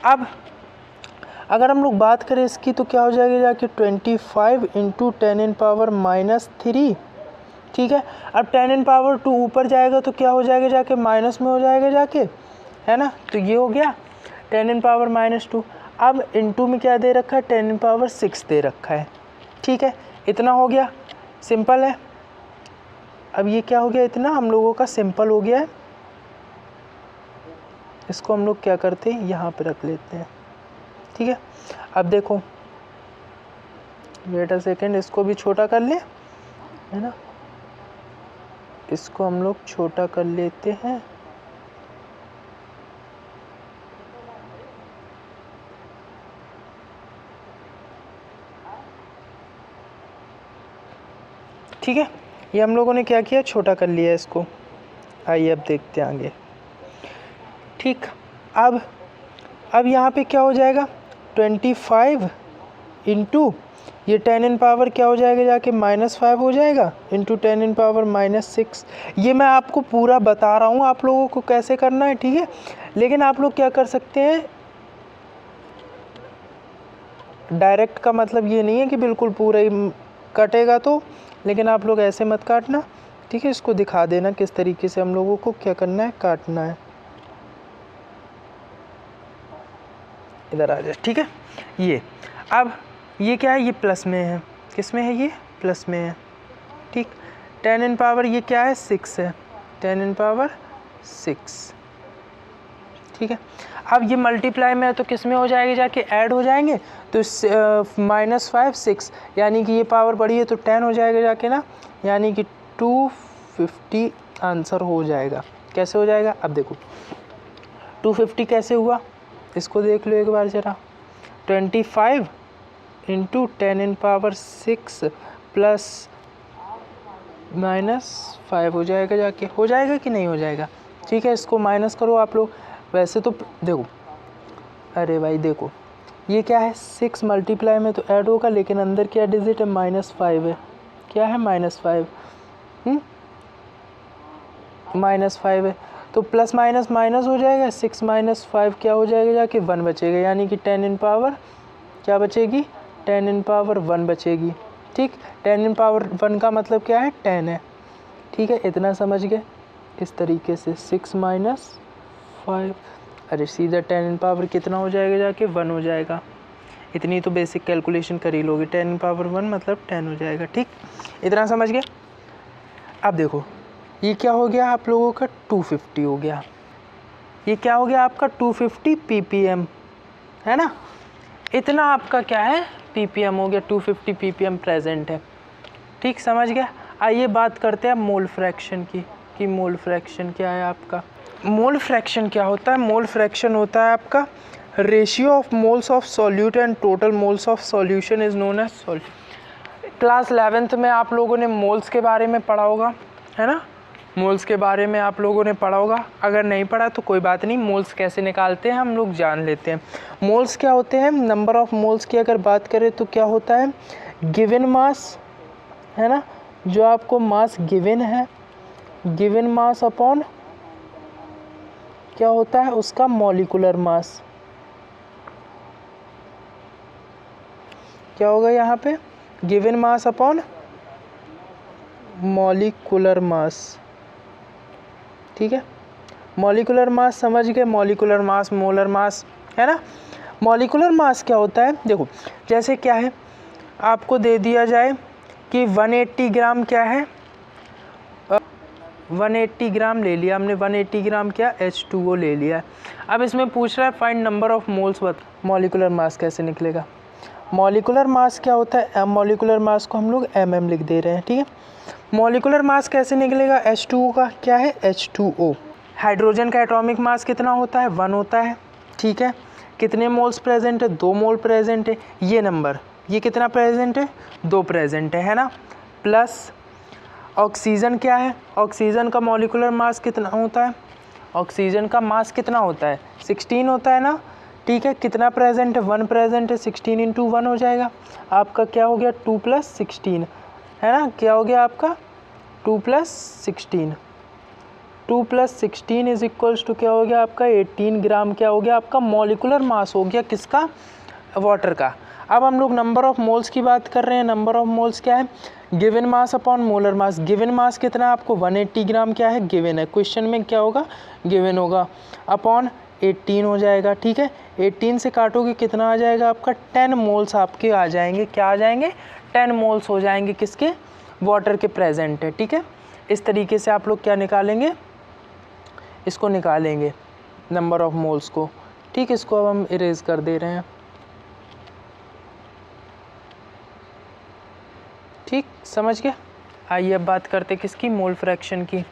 अब अगर हम लोग बात करें इसकी तो क्या हो जाएगा जाके 25 × 10⁻−3, ठीक है। अब 10⁻2 ऊपर जाएगा तो क्या हो जाएगा जाके, माइनस में हो जाएगा जाके, है ना, तो ये हो गया 10⁻−2। अब इनटू में क्या दे रखा है, 10⁻6 दे रखा है, ठीक है, इतना हो गया, सिंपल है। अब ये क्या हो गया, इतना हम लोगों का सिंपल हो गया है। इसको हम लोग क्या करते हैं, यहाँ पे रख लेते हैं, ठीक है। अब देखो, वेट अ सेकेंड, इसको भी छोटा कर ले, है ना, इसको हम लोग छोटा कर लेते हैं, ठीक है। ये हम लोगों ने क्या किया, छोटा कर लिया इसको। आइए अब देखते हैं आगे, ठीक। अब यहाँ पे क्या हो जाएगा, 25 इंटू ये 10 क्या हो जाएगा जाके, -5 हो जाएगा, इंटू 10⁻6। ये मैं आपको पूरा बता रहा हूँ आप लोगों को कैसे करना है, ठीक है। लेकिन आप लोग क्या कर सकते हैं, डायरेक्ट का मतलब ये नहीं है कि बिल्कुल पूरा ही कटेगा तो, लेकिन आप लोग ऐसे मत काटना, ठीक है। इसको दिखा देना किस तरीके से हम लोगों को क्या करना है, काटना है। इधर आ जाए, ठीक है। ये अब ये क्या है, ये प्लस में है, किस में है, ये प्लस में है, ठीक। 10 ये क्या है, 6 है, 10⁻6, ठीक है। अब ये मल्टीप्लाई में है तो किस में हो जाएगा जाके, ऐड हो जाएंगे, तो -5 6, यानी कि ये पावर बड़ी है तो 10 हो जाएगा जाके ना, यानी कि 250 आंसर हो जाएगा। कैसे हो जाएगा, अब देखो 250 कैसे हुआ, इसको देख लो एक बार ज़रा। 25 × 10⁻6 प्लस -5 हो जाएगा जाके, हो जाएगा कि नहीं हो जाएगा, ठीक है। इसको माइनस करो आप लोग, वैसे तो देखो, अरे भाई देखो, ये क्या है, 6 मल्टीप्लाई में तो ऐड होगा, लेकिन अंदर क्या डिजिट है, -5 है, क्या है, -5, -5 है, तो प्लस माइनस माइनस हो जाएगा, 6 - 5 क्या हो जाएगा जाके, 1 बचेगा, यानी कि 10 क्या बचेगी, 10 बचेगी, ठीक। 10 का मतलब क्या है, 10 है, ठीक है। इतना समझ गए, इस तरीके से 6 - 5, अरे सीधा 10 कितना हो जाएगा जाके, 1 हो जाएगा। इतनी तो बेसिक कैलकुलेशन कर ही लोगे, 10⁻1 मतलब 10 हो जाएगा, ठीक। इतना समझ गए। अब देखो ये क्या हो गया आप लोगों का, 250 हो गया, ये क्या हो गया आपका 250 ppm, है ना। इतना आपका क्या है, ppm हो गया, 250 ppm प्रेजेंट है, ठीक, समझ गया। आइए बात करते हैं मोल फ्रैक्शन की, कि मोल फ्रैक्शन क्या है आपका। मोल फ्रैक्शन क्या होता है, मोल फ्रैक्शन होता है आपका ratio of moles of solute and total moles of solution is known as solute. Class 11th में आप लोगों ने मोल्स के बारे में पढ़ा होगा, है ना, मोल्स के बारे में आप लोगों ने पढ़ा होगा। अगर नहीं पढ़ा तो कोई बात नहीं, मोल्स कैसे निकालते हैं हम लोग जान लेते हैं। मोल्स क्या होते हैं, नंबर ऑफ मोल्स की अगर बात करें तो क्या होता है, गिवन मास, है ना, जो आपको मास गिवन है, गिवन मास अपॉन क्या होता है उसका मॉलिक्यूलर मास, क्या होगा यहाँ पे, given mass upon molecular mass, ठीक है। मॉलिक्यूलर मास समझ गए, मॉलिक्यूलर मास, मोलर मास, है ना। मॉलिक्यूलर मास क्या होता है, देखो जैसे क्या है, आपको दे दिया जाए कि 180 ग्राम क्या है, 180 ग्राम ले लिया हमने, 180 ग्राम क्या, H2O ले लिया। अब इसमें पूछ रहा है find number of moles, molecular mass कैसे निकलेगा। मॉलिक्यूलर मास क्या होता है, मॉलिक्यूलर मास को हम लोग mm लिख दे रहे हैं, ठीक है। मॉलिकुलर मास कैसे निकलेगा, H2O का क्या है H2O। हाइड्रोजन का एटॉमिक मास कितना होता है 1 होता है, ठीक है। कितने मोल्स प्रेजेंट है 2 मोल प्रेजेंट है, ये नंबर ये कितना प्रेजेंट है 2 प्रेजेंट है ना। प्लस ऑक्सीजन क्या है, ऑक्सीजन का मॉलिकुलर मास कितना होता है, ऑक्सीजन का मास कितना होता है 16 होता है ना, ठीक है। कितना प्रेजेंट है 1 प्रेजेंट है, 16 इंटू 1 हो जाएगा आपका, क्या हो गया 2 + 16 है ना, क्या हो गया आपका 2 + 16, 2 + 16 इज इक्वल्स टू क्या हो गया आपका 18 ग्राम, क्या हो गया आपका मॉलिकुलर मास हो गया किसका, वाटर का। अब हम लोग नंबर ऑफ मोल्स की बात कर रहे हैं, नंबर ऑफ मोल्स क्या है given mass upon molar mass. Given mass कितना आपको 180 ग्राम क्या है गिवन है, क्वेश्चन में क्या होगा गिवन होगा, अपॉन 18 हो जाएगा, ठीक है। 18 से काटोगे कितना आ जाएगा आपका 10 मोल्स आपके आ जाएंगे, क्या आ जाएंगे 10 मोल्स हो जाएंगे किसके, वाटर के प्रेजेंट है, ठीक है। इस तरीके से आप लोग क्या निकालेंगे, इसको निकालेंगे नंबर ऑफ मोल्स को, ठीक। इसको अब हम इरेज कर दे रहे हैं, ठीक समझ गए। आइए अब बात करते किसकी, मोल फ्रैक्शन की।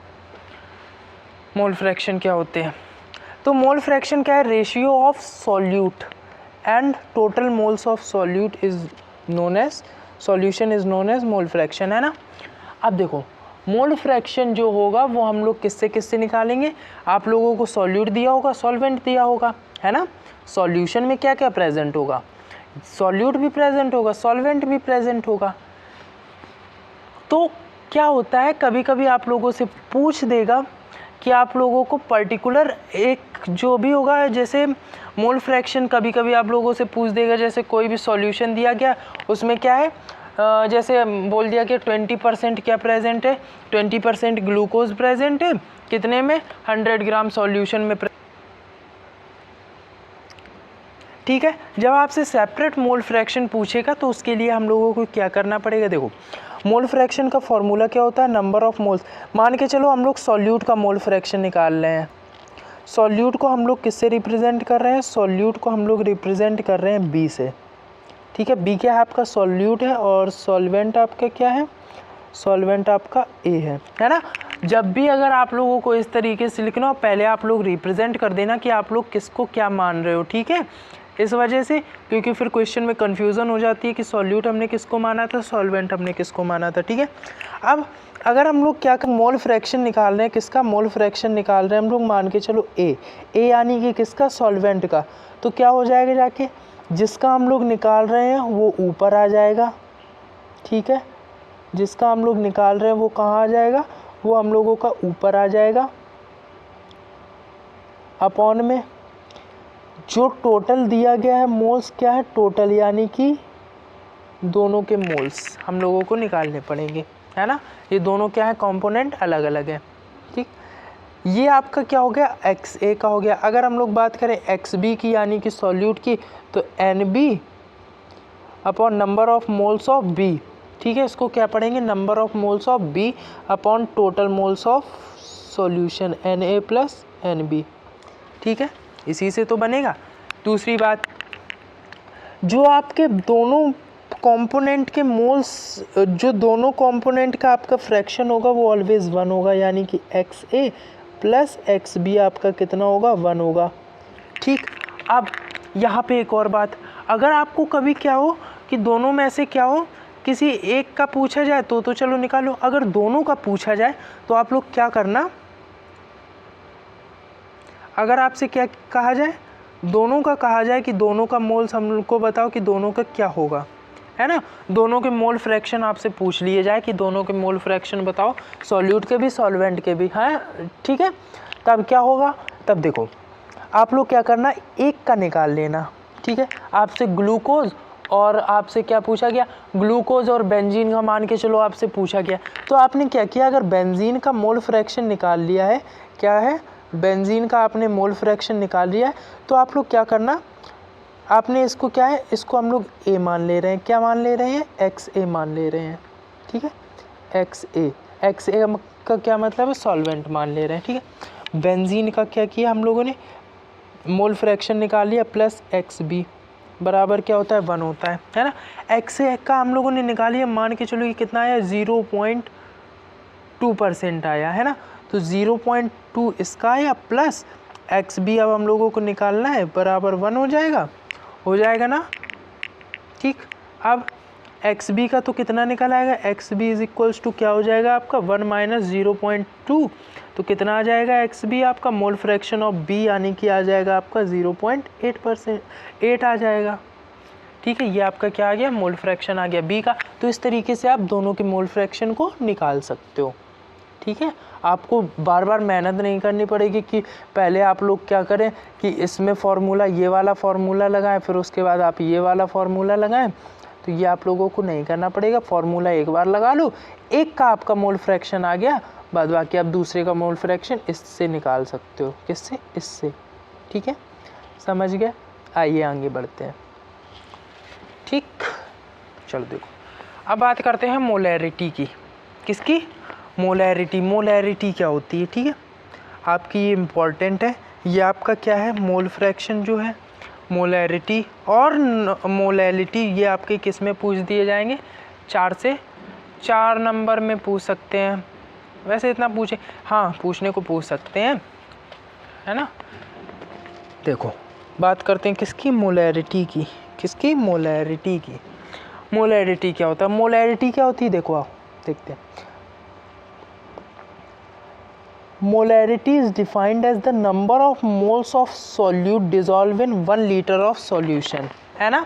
मोल फ्रैक्शन क्या होते हैं, तो मोल फ्रैक्शन क्या है ratio of solute and total moles of solute is known as solution is known as mole fraction, है ना। अब देखो मोल फ्रैक्शन जो होगा वो हम लोग किससे किससे निकालेंगे, आप लोगों को सॉल्यूट दिया होगा, सॉल्वेंट दिया होगा, है ना। सॉल्यूशन में क्या क्या प्रेजेंट होगा, सॉल्यूट भी प्रेजेंट होगा, सॉल्वेंट भी प्रेजेंट होगा। तो क्या होता है कभी कभी आप लोगों से पूछ देगा कि आप लोगों को पर्टिकुलर एक जो भी होगा, जैसे मोल फ्रैक्शन कभी कभी आप लोगों से पूछ देगा, जैसे कोई भी सॉल्यूशन दिया गया उसमें क्या है जैसे बोल दिया कि 20% क्या प्रेजेंट है, 20% ग्लूकोज प्रेजेंट है, कितने में 100 ग्राम सॉल्यूशन में, ठीक है। जब आपसे सेपरेट मोल फ्रैक्शन पूछेगा तो उसके लिए हम लोगों को क्या करना पड़ेगा, देखो मोल फ्रैक्शन का फॉर्मूला क्या होता है नंबर ऑफ मोल्स। मान के चलो हम लोग सॉल्यूट का मोल फ्रैक्शन निकाल रहे हैं, सॉल्यूट को हम लोग किससे रिप्रेजेंट कर रहे हैं, सॉल्यूट को हम लोग रिप्रेजेंट कर रहे हैं बी से, ठीक है। बी क्या है आपका सॉल्यूट है और सॉल्वेंट आपका क्या है, सॉल्वेंट आपका ए है ना। जब भी अगर आप लोगों को इस तरीके से लिखना हो पहले आप लोग रिप्रेजेंट कर देना कि आप लोग किसको क्या मान रहे हो, ठीक है। इस वजह से क्योंकि फिर क्वेश्चन में कन्फ्यूज़न हो जाती है कि सॉल्यूट हमने किसको माना था, सॉल्वेंट हमने किसको माना था, ठीक है। अब अगर हम लोग क्या मोल फ्रैक्शन निकाल रहे हैं, किसका मोल फ्रैक्शन निकाल रहे हैं हम लोग, मान के चलो ए यानी कि किसका सॉल्वेंट का, तो क्या हो जाएगा जाके जिसका हम लोग निकाल रहे हैं वो ऊपर आ जाएगा, ठीक है। जिसका हम लोग निकाल रहे हैं वो कहाँ आ जाएगा, वो हम लोगों का ऊपर आ जाएगा, अपॉन में जो टोटल दिया गया है मोल्स क्या है टोटल, यानी कि दोनों के मोल्स हम लोगों को निकालने पड़ेंगे, है ना। ये दोनों क्या है कंपोनेंट अलग अलग है, ठीक। ये आपका क्या हो गया एक्स ए का हो गया। अगर हम लोग बात करें एक्स बी की यानी कि सॉल्यूट की, तो n B upon number of moles of B, ठीक है। इसको क्या पढ़ेंगे number of moles of B upon total moles of solution n A plus n B, ठीक है। इसी से तो बनेगा। दूसरी बात, जो आपके दोनों कंपोनेंट के मोल्स, जो दोनों कंपोनेंट का आपका फ्रैक्शन होगा वो ऑलवेज 1 होगा, यानी कि एक्स ए प्लस एक्स बी आपका कितना होगा 1 होगा, ठीक। अब यहाँ पे एक और बात, अगर आपको कभी क्या हो कि दोनों में से क्या हो किसी एक का पूछा जाए तो चलो निकालो, अगर दोनों का पूछा जाए तो आप लोग क्या करना, अगर आपसे क्या कहा जाए दोनों का कहा जाए कि दोनों का मोल्स हम लोग को बताओ कि दोनों का क्या होगा, है ना। दोनों के मोल फ्रैक्शन आपसे पूछ लिए जाए कि दोनों के मोल फ्रैक्शन बताओ, सॉल्यूट के भी सॉल्वेंट के भी, है ठीक है। तब क्या होगा, तब देखो आप लोग क्या करना एक का निकाल लेना, ठीक है। आपसे ग्लूकोज और आपसे क्या पूछा गया, ग्लूकोज और बेंजीन का मान के चलो आपसे पूछा गया, तो आपने क्या किया, अगर बेंजीन का मोल फ्रैक्शन निकाल लिया है, क्या है बेंजीन का आपने मोल फ्रैक्शन निकाल लिया है, तो आप लोग क्या करना, आपने इसको क्या है, इसको हम लोग ए मान ले रहे हैं, क्या मान ले रहे हैं एक्स ए मान ले रहे हैं, ठीक है। एक्स ए का क्या मतलब है, सॉल्वेंट मान ले रहे हैं, ठीक है। बेंजीन का क्या किया हम लोगों ने, मोल फ्रैक्शन निकाल लिया प्लस एक्स बी बराबर क्या होता है 1 होता है ना। एक्स ए का हम लोगों ने निकाल लिया, मान के चलो ये कितना है 0.1 2% आया है ना। तो 0.2 इसका आया प्लस एक्स बी अब हम लोगों को निकालना है बराबर 1 हो जाएगा ना। ठीक, अब एक्स बी का तो कितना निकल आएगा, X B is equals to क्या हो जाएगा आपका 1 माइनस 0.2, तो कितना आ जाएगा एक्स बी आपका मोल फ्रैक्शन ऑफ बी यानी कि आ जाएगा आपका 0.8%, 8 आ जाएगा। ठीक है, ये आपका क्या आ गया, मोल फ्रैक्शन आ गया बी का। तो इस तरीके से आप दोनों के मोल फ्रैक्शन को निकाल सकते हो। ठीक है, आपको बार बार मेहनत नहीं करनी पड़ेगी कि पहले आप लोग क्या करें कि इसमें फार्मूला, ये वाला फार्मूला लगाएं, फिर उसके बाद आप ये वाला फार्मूला लगाएं। तो ये आप लोगों को नहीं करना पड़ेगा, फार्मूला एक बार लगा लो, एक का आपका मोल फ्रैक्शन आ गया, बाद बाकी आप दूसरे का मोल फ्रैक्शन इससे निकाल सकते हो। किससे, इससे। ठीक है, समझ गए। आइए आगे बढ़ते हैं। ठीक, चलो देखो अब बात करते हैं मोलैरिटी की। किसकी, मोलैरिटी। मोलैरिटी क्या होती है, ठीक है, आपकी ये इम्पॉर्टेंट है। ये आपका क्या है, मोल फ्रैक्शन जो है, मोलैरिटी और मोलैलिटी, ये आपके किस में पूछ दिए जाएंगे, 4 से 4 नंबर में पूछ सकते हैं। वैसे इतना पूछे, हाँ पूछने को पूछ सकते हैं, है ना। देखो बात करते हैं किसकी, मोलैरिटी की। किसकी, मोलैरिटी की। मोलैरिटी क्या होता है, मोलैरिटी क्या होती है, देखो आप देखते हैं। Molarity is defined as the number of moles of solute dissolve in 1 litre of solution, है ना।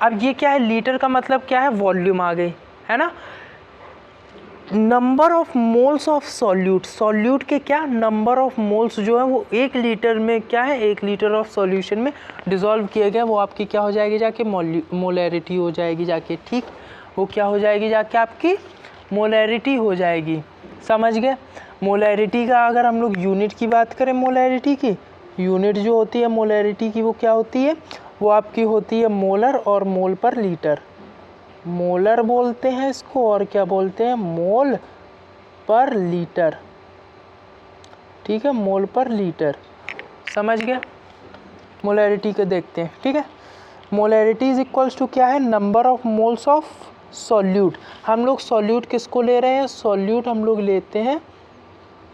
अब ये क्या है, लीटर का मतलब क्या है, वॉल्यूम आ गई, है ना। Number of moles of solute, solute के क्या नंबर ऑफ मोल्स जो है वो 1 लीटर में क्या है, 1 लीटर ऑफ सॉल्यूशन में डिजॉल्व किए गए, वो आपकी क्या हो जाएगी जाके, मोलैरिटी हो जाएगी जाके। ठीक, वो क्या हो जाएगी जाके, आपकी मोलैरिटी हो जाएगी। समझ गए। मोलैरिटी का अगर हम लोग यूनिट की बात करें, मोलैरिटी की यूनिट जो होती है मोलैरिटी की, वो क्या होती है, वो आपकी होती है मोलर और मोल पर लीटर। मोलर बोलते हैं इसको और क्या बोलते हैं, मोल पर लीटर। ठीक है, मोल पर लीटर। समझ गए। मोलैरिटी को देखते हैं। ठीक है, मोलैरिटी इज इक्वल्स टू क्या है, number of moles of solute. हम लोग सॉल्यूट किसको ले रहे हैं, सॉल्यूट हम लोग लेते हैं,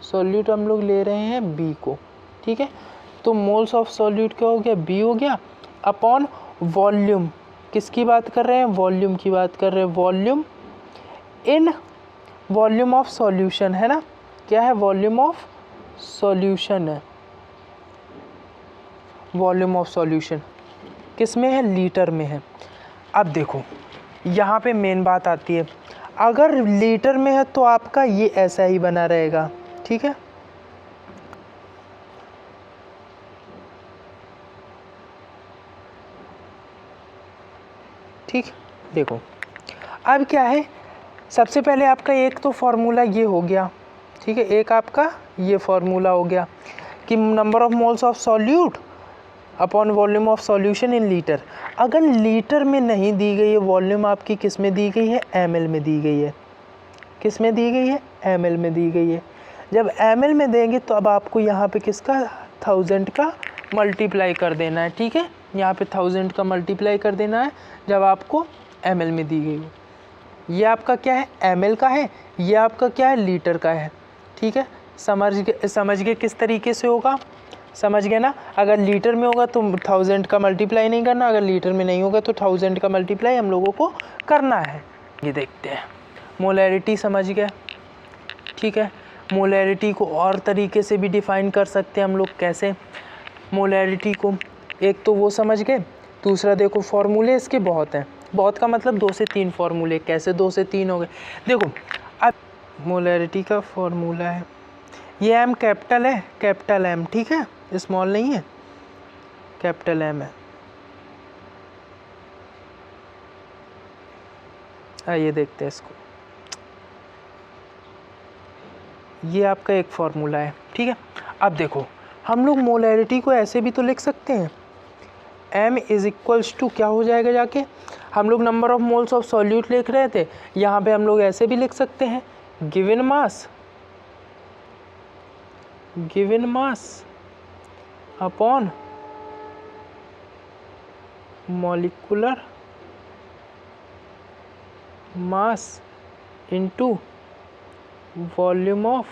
सॉल्यूट हम लोग ले रहे हैं बी को। ठीक है, तो मोल्स ऑफ सॉल्यूट क्या हो गया, बी हो गया, अपॉन वॉल्यूम। किसकी बात कर रहे हैं, वॉल्यूम की बात कर रहे हैं, volume in volume of solution, है ना। क्या है, वॉल्यूम ऑफ सॉल्यूशन है, वॉल्यूम ऑफ सॉल्यूशन किस में है, लीटर में है। अब देखो यहाँ पे मेन बात आती है, अगर लीटर में है तो आपका ये ऐसा ही बना रहेगा। ठीक है, ठीक, देखो अब क्या है, सबसे पहले आपका एक तो फॉर्मूला ये हो गया। ठीक है, एक आपका ये फॉर्मूला हो गया कि number of moles of solute upon volume of solution in litre. अगर लीटर में नहीं दी गई है, वॉल्यूम आपकी किस में दी गई है, ml में दी गई है। किस में दी गई है, ml में दी गई है। जब ml में देंगे तो अब आपको यहाँ पे किसका, 1000 का मल्टीप्लाई कर देना है। ठीक है, यहाँ पे 1000 का मल्टीप्लाई कर देना है जब आपको ml में दी गई हो। ये आपका क्या है, ml का है, ये आपका क्या है, लीटर का है। ठीक है, समझ गए किस तरीके से होगा, समझ गए ना। अगर लीटर में होगा तो 1000 का मल्टीप्लाई नहीं करना, अगर लीटर में नहीं होगा तो 1000 का मल्टीप्लाई हम लोगों को करना है। ये देखते हैं, मोलैरिटी समझ गए। ठीक है, मोलैरिटी को और तरीके से भी डिफ़ाइन कर सकते हैं हम लोग। कैसे, मोलैरिटी को एक तो वो समझ गए, दूसरा देखो फॉर्मूले इसके बहुत हैं। बहुत का मतलब 2 से 3 फॉर्मूले। कैसे 2 से 3 हो गए, देखो अब मोलैरिटी का फॉर्मूला है, ये एम कैपिटल है, कैपिटल एम। ठीक है, स्मॉल नहीं है, कैपिटल एम है। आइए देखते हैं इसको, ये आपका एक फॉर्मूला है। ठीक है, अब देखो हम लोग मोलैरिटी को ऐसे भी तो लिख सकते हैं, m इज इक्वल्स टू क्या हो जाएगा जाके, हम लोग number of moles of solute लिख रहे थे, यहाँ पे हम लोग ऐसे भी लिख सकते हैं, given mass upon molecular mass into volume of,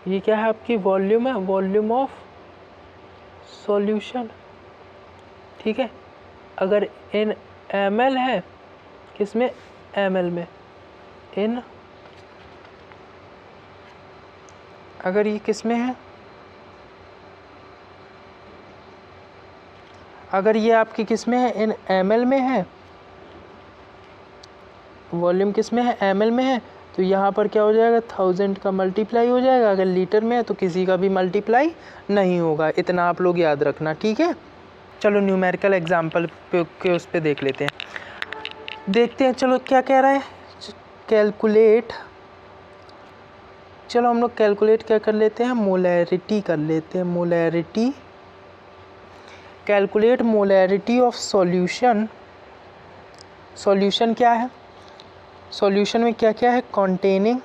ये क्या है आपकी वॉल्यूम है, वॉल्यूम ऑफ सॉल्यूशन, ठीक है। अगर इन ml है, किसमें, ml में, इन, अगर ये किसमें है, अगर ये आपकी किसमें है, इन ml में है, वॉल्यूम किसमें है, ml में है, तो यहाँ पर क्या हो जाएगा, 1000 का मल्टीप्लाई हो जाएगा। अगर लीटर में है तो किसी का भी मल्टीप्लाई नहीं होगा। इतना आप लोग याद रखना, ठीक है। चलो न्यूमेरिकल एग्जाम्पल के उस पर देख लेते हैं, देखते हैं। चलो क्या कह रहा है, कैलकुलेट, चलो हम लोग कैलकुलेट क्या कर लेते हैं, मोलैरिटी कर लेते हैं, molarity, calculate molarity of solution. Solution क्या है, सॉल्यूशन में क्या क्या है, कॉन्टेनिंग,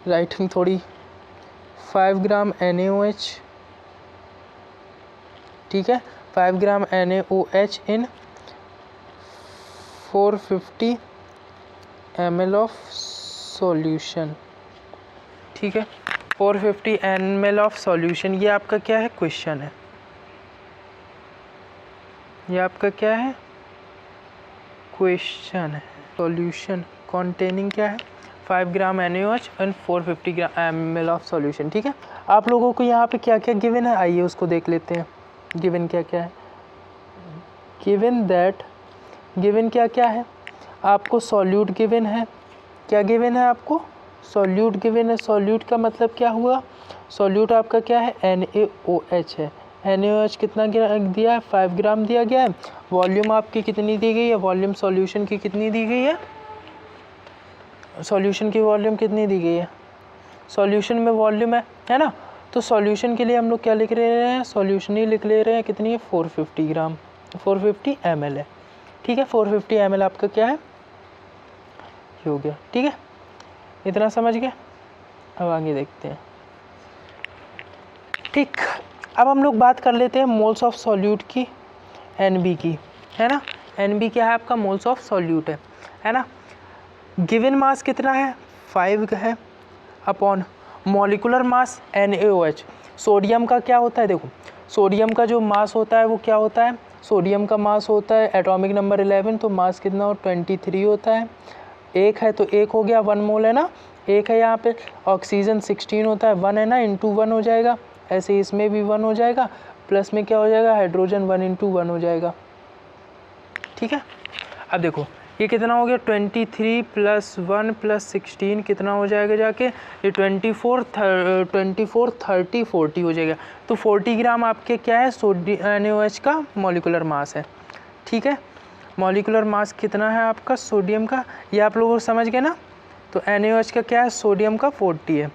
राइटिंग थोड़ी, 5 ग्राम NaOH, ठीक है, 5 ग्राम NaOH in 450 ml of solution, ठीक है, 450 ml ऑफ सॉल्यूशन। ये आपका क्या है, क्वेश्चन है, ये आपका क्या है, क्वेश्चन है। सॉल्यूशन कॉन्टेनिंग क्या है, 5 ग्राम NaOH and 450 gram ml of solution, ठीक है। आप लोगों को यहाँ पे क्या क्या गिवन है, आइए उसको देख लेते हैं। गिवन क्या क्या है, गिवन दैट, गिवन क्या क्या है आपको, सॉल्यूट गिवन है, क्या गिवन है आपको, सॉल्यूट गिवन है। सॉल्यूट का मतलब क्या हुआ, सॉल्यूट आपका क्या है, NaOH है। NaOH कितना दिया है, 5 ग्राम दिया गया है। वॉल्यूम आपकी कितनी दी गई है, वॉल्यूम सॉल्यूशन की कितनी दी गई है, सॉल्यूशन की वॉल्यूम कितनी दी गई है, सॉल्यूशन में वॉल्यूम है ना। तो सॉल्यूशन के लिए हम लोग क्या लिख रहे हैं, सॉल्यूशन ही लिख ले रहे हैं, कितनी है, 450 ग्राम, 450 ml है, ठीक है। 450 ml आपका क्या है, हो गया, ठीक है। इतना समझ गए, अब आगे देखते हैं, ठीक। अब हम लोग बात कर लेते हैं मोल्स ऑफ सॉल्यूट की, NB की, है ना। NB क्या है आपका, मोल्स ऑफ सॉल्यूट है ना। गिवन मास कितना है, 5 है, upon molecular mass NaOH। Sodium का क्या होता है, देखो सोडियम का जो मास होता है वो क्या होता है, सोडियम का मास होता है एटॉमिक नंबर 11, तो मास कितना हो, 23 होता है। एक है तो एक हो गया, 1 मोल है ना, एक है यहाँ पे। ऑक्सीजन 16 होता है, 1 है ना, इंटू 1 हो जाएगा। ऐसे इसमें भी 1 हो जाएगा, प्लस में क्या हो जाएगा, हाइड्रोजन 1 इंटू 1 हो जाएगा, ठीक है। अब देखो ये कितना हो गया, 23 + 1 + 16 कितना हो जाएगा जाके, ये 24 30 40 हो जाएगा। तो 40 ग्राम आपके क्या है, NaOH का मॉलिकुलर मास है, ठीक है। मॉलिकुलर मास कितना है आपका सोडियम का, ये आप लोगों को समझ गए ना। तो NaOH का क्या है, सोडियम का 40 है,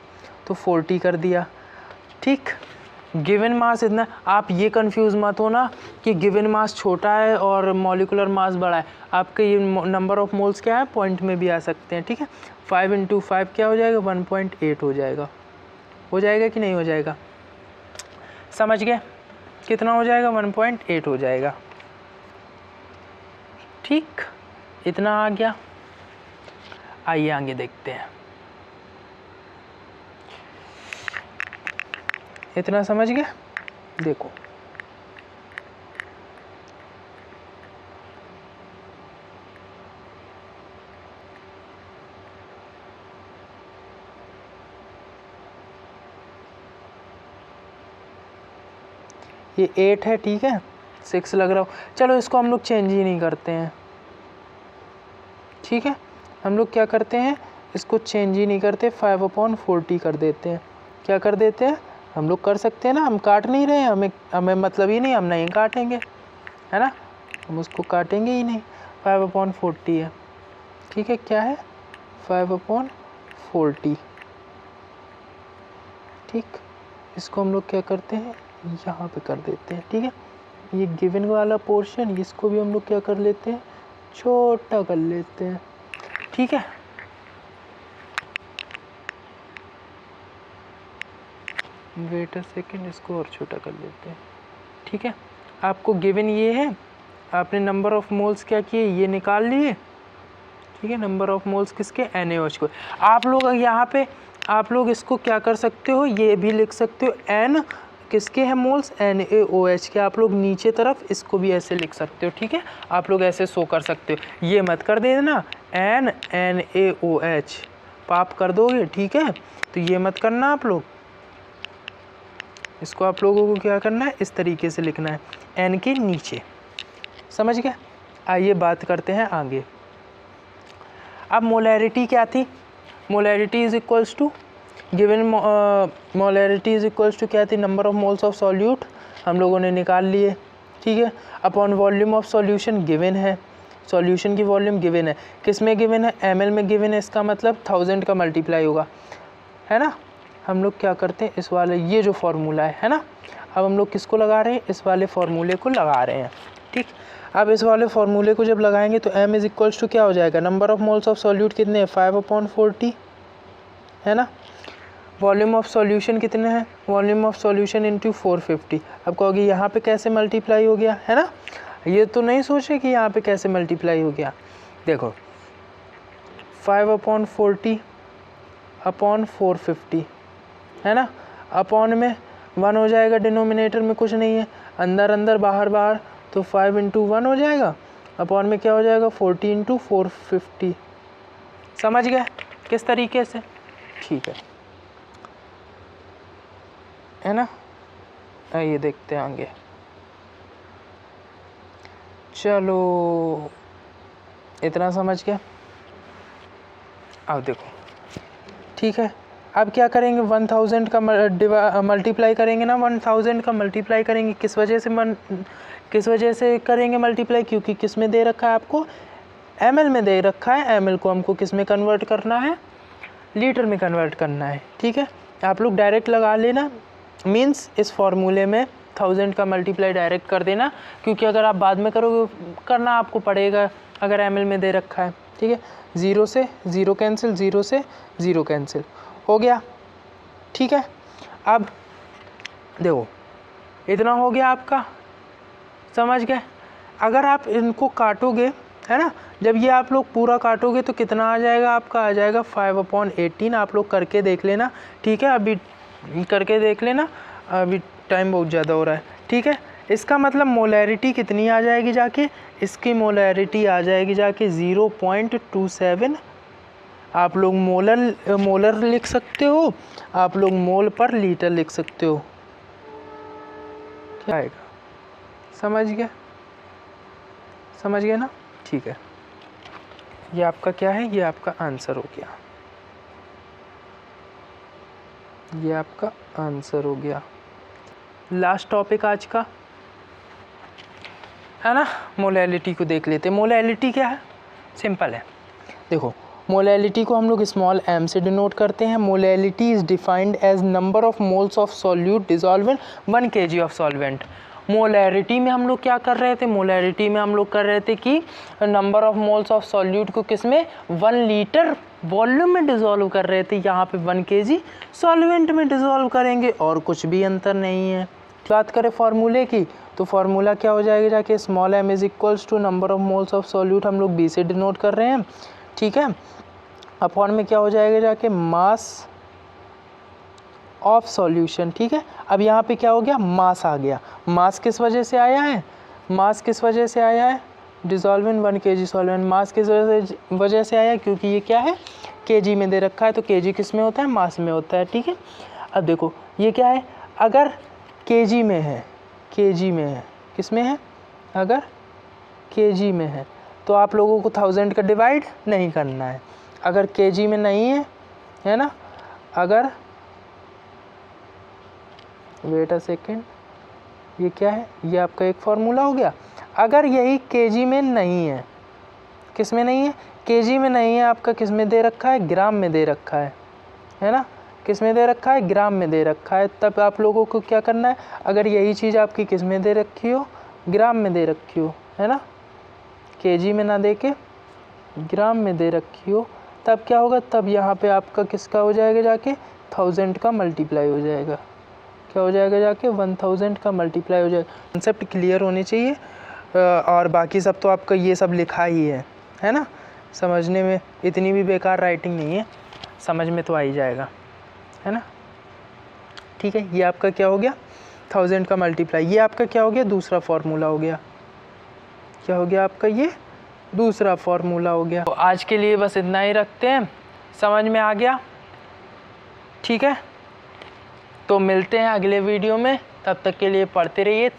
तो 40 कर दिया, ठीक। गिवन मास इतना, आप ये कंफ्यूज मत हो ना कि गिवन मास छोटा है और मॉलिकुलर मास बड़ा है। आपके ये नंबर ऑफ मोल्स क्या है, पॉइंट में भी आ सकते हैं, ठीक है। 5 × 5 क्या हो जाएगा, 1.8 हो जाएगा, हो जाएगा कि नहीं हो जाएगा, समझ गए, कितना हो जाएगा, 1.8 हो जाएगा, ठीक। इतना आ गया, आइए आगे देखते हैं। इतना समझ गए, देखो ये 8 है, ठीक है, 6 लग रहा हो। चलो इसको हम लोग चेंज ही नहीं करते हैं, ठीक है। हम लोग क्या करते हैं, इसको चेंज ही नहीं करते, 5/40 कर देते हैं। क्या कर देते हैं, हम लोग कर सकते हैं ना, हम काट नहीं रहे हैं, हमें मतलब ही नहीं, हम नहीं काटेंगे, है ना, हम उसको काटेंगे ही नहीं। 5/40 है, ठीक है, क्या है, 5/40, ठीक। इसको हम लोग क्या करते हैं, यहाँ पे कर देते हैं, ठीक है। ये गिवन वाला पोर्शन, इसको भी हम लोग क्या कर लेते हैं, छोटा कर लेते हैं, ठीक है। वेट अ सेकेंड, इसको और छोटा कर लेते हैं, ठीक है। आपको गिवन ये है, आपने नंबर ऑफ मोल्स क्या किए, ये निकाल लिए, ठीक है, नंबर ऑफ मोल्स किसके, NaOH को। आप लोग यहाँ पे आप लोग इसको क्या कर सकते हो, ये भी लिख सकते हो N किसके हैं मोल्स, NaOH के। आप लोग नीचे तरफ इसको भी ऐसे लिख सकते हो, ठीक है, आप लोग ऐसे शो कर सकते हो। ये मत कर देना NaOH, पाप कर दोगे, ठीक है, तो ये मत करना आप लोग। इसको आप लोगों को क्या करना है, इस तरीके से लिखना है, N के नीचे, समझ गए। आइए बात करते हैं आगे। अब मोलैरिटी क्या थी, molarity is equals to given, molarity is equals to क्या थी, number of moles of solute हम लोगों ने निकाल लिए, ठीक है, upon volume of solution given है, सॉल्यूशन की वॉल्यूम गिवन है, किस में गिवन है, ml में गिवन है, इसका मतलब 1000 का मल्टीप्लाई होगा, है ना। हम लोग क्या करते हैं, इस वाले ये जो फार्मूला है ना, अब हम लोग किसको लगा रहे हैं, इस वाले फार्मूले को लगा रहे हैं, ठीक। अब इस वाले फार्मूले को जब लगाएंगे तो m इज इक्वल्स टू क्या हो जाएगा, number of moles of solute कितने हैं, 5/40, है ना। वॉल्यूम ऑफ सॉल्यूशन कितने हैं, वॉल्यूम ऑफ सॉल्यूशन इंटू 450। अब कहोगे यहाँ पे कैसे मल्टीप्लाई हो गया, है ना, ये तो नहीं सोचे कि यहाँ पे कैसे मल्टीप्लाई हो गया। देखो 5/40 अपॉन 450, है ना, अपॉन में 1 हो जाएगा, डिनोमिनेटर में कुछ नहीं है, अंदर अंदर बाहर बाहर, तो 5 × 1 हो जाएगा, अपॉन में क्या हो जाएगा 40 × 450। समझ गए किस तरीके से, ठीक है ना। आइए देखते हैं आगे, चलो इतना समझ गया। अब देखो, ठीक है, अब क्या करेंगे, 1000 का मल्टीप्लाई करेंगे ना, 1000 का मल्टीप्लाई करेंगे, किस वजह से करेंगे मल्टीप्लाई, क्योंकि किस में दे रखा है आपको, ml में दे रखा है, ml को हमको किस में कन्वर्ट करना है, लीटर में कन्वर्ट करना है, ठीक है। आप लोग डायरेक्ट लगा लेना, मीन्स इस फॉर्मूले में 1000 का मल्टीप्लाई डायरेक्ट कर देना, क्योंकि अगर आप बाद में करोगे करना आपको पड़ेगा अगर ml में दे रखा है, ठीक है। 0 से 0 कैंसिल, 0 से 0 कैंसिल हो गया, ठीक है। अब देखो इतना हो गया आपका, समझ गए। अगर आप इनको काटोगे, है ना, जब ये आप लोग पूरा काटोगे तो कितना आ जाएगा आपका, आ जाएगा 5/18। आप लोग करके देख लेना, ठीक है, अभी करके देख लेना, अभी टाइम बहुत ज़्यादा हो रहा है, ठीक है। इसका मतलब मोलैरिटी कितनी आ जाएगी जाके, इसकी मोलैरिटी आ जाएगी जाके 0.27। आप लोग मोलर लिख सकते हो, आप लोग मोल पर लीटर लिख सकते हो, क्या आएगा, समझ गया ना, ठीक है। ये आपका क्या है, ये आपका आंसर हो गया, ये आपका आंसर हो गया। लास्ट टॉपिक आज का, है ना, मोलैलिटी को देख लेते हैं। मोलैलिटी क्या है, सिंपल है, देखो मोलैलिटी को हम लोग स्मॉल m से डिनोट करते हैं। Molality is defined as number of moles of solute dissolve in 1 kg of solvent. Molarity में हम लोग क्या कर रहे थे, मोलैरिटी में हम लोग कर रहे थे कि number of moles of solute को किस में, 1 लीटर वॉल्यूम में डिसॉल्व कर रहे थे, यहाँ पे 1 kg सॉल्वेंट में डिसॉल्व करेंगे, और कुछ भी अंतर नहीं है। बात करें फार्मूले की, तो फार्मूला क्या हो जाएगा जाके, small m is equals to number of moles of solute, हम लोग b से डिनोट कर रहे हैं, ठीक है, अपॉन में क्या हो जाएगा जाके मास ऑफ सॉल्यूशन, ठीक है। अब यहाँ पे क्या हो गया, मास आ गया। मास किस वजह से आया है, मास किस वजह से आया है, डिसॉल्व इन 1 kg सॉल्वेंट, मास किस वजह से आया है, क्योंकि ये क्या है, kg में दे रखा है, तो kg किस में होता है, मास में होता है, ठीक है। अब देखो ये क्या है, अगर kg में है, kg में है, किस में है, अगर kg में है तो आप लोगों को 1000 का डिवाइड नहीं करना है। अगर kg में नहीं है, है ना, अगर वेट अ सेकेंड, ये क्या है, ये आपका एक फार्मूला हो गया। अगर यही kg में नहीं है, किस में नहीं है, kg में नहीं है, आपका किस में दे रखा है, ग्राम में दे रखा है ना, किस में दे रखा है, ग्राम में दे रखा है। तब आप लोगों को क्या करना है, अगर यही चीज़ आपकी किस में दे रखी हो, ग्राम में दे रखी हो, है ना, kg में ना दे के ग्राम में दे रखी हो, तब क्या होगा, तब यहाँ पे आपका किसका हो जाएगा जाके 1000 का मल्टीप्लाई हो जाएगा, क्या हो जाएगा जाके 1000 का मल्टीप्लाई हो जाएगा। कंसेप्ट क्लियर होने चाहिए, और बाकी सब तो आपका ये सब लिखा ही है ना, समझने में इतनी भी बेकार राइटिंग नहीं है, समझ में तो आ ही जाएगा, है ना। ठीक है, ये आपका क्या हो गया 1000 का मल्टीप्लाई। ये आपका क्या हो गया दूसरा फॉर्मूला हो गया। क्या हो गया आपका ये दूसरा फॉर्मूला हो गया। तो आज के लिए बस इतना ही रखते हैं, समझ में आ गया। ठीक है, तो मिलते हैं अगले वीडियो में, तब तक के लिए पढ़ते रहिए।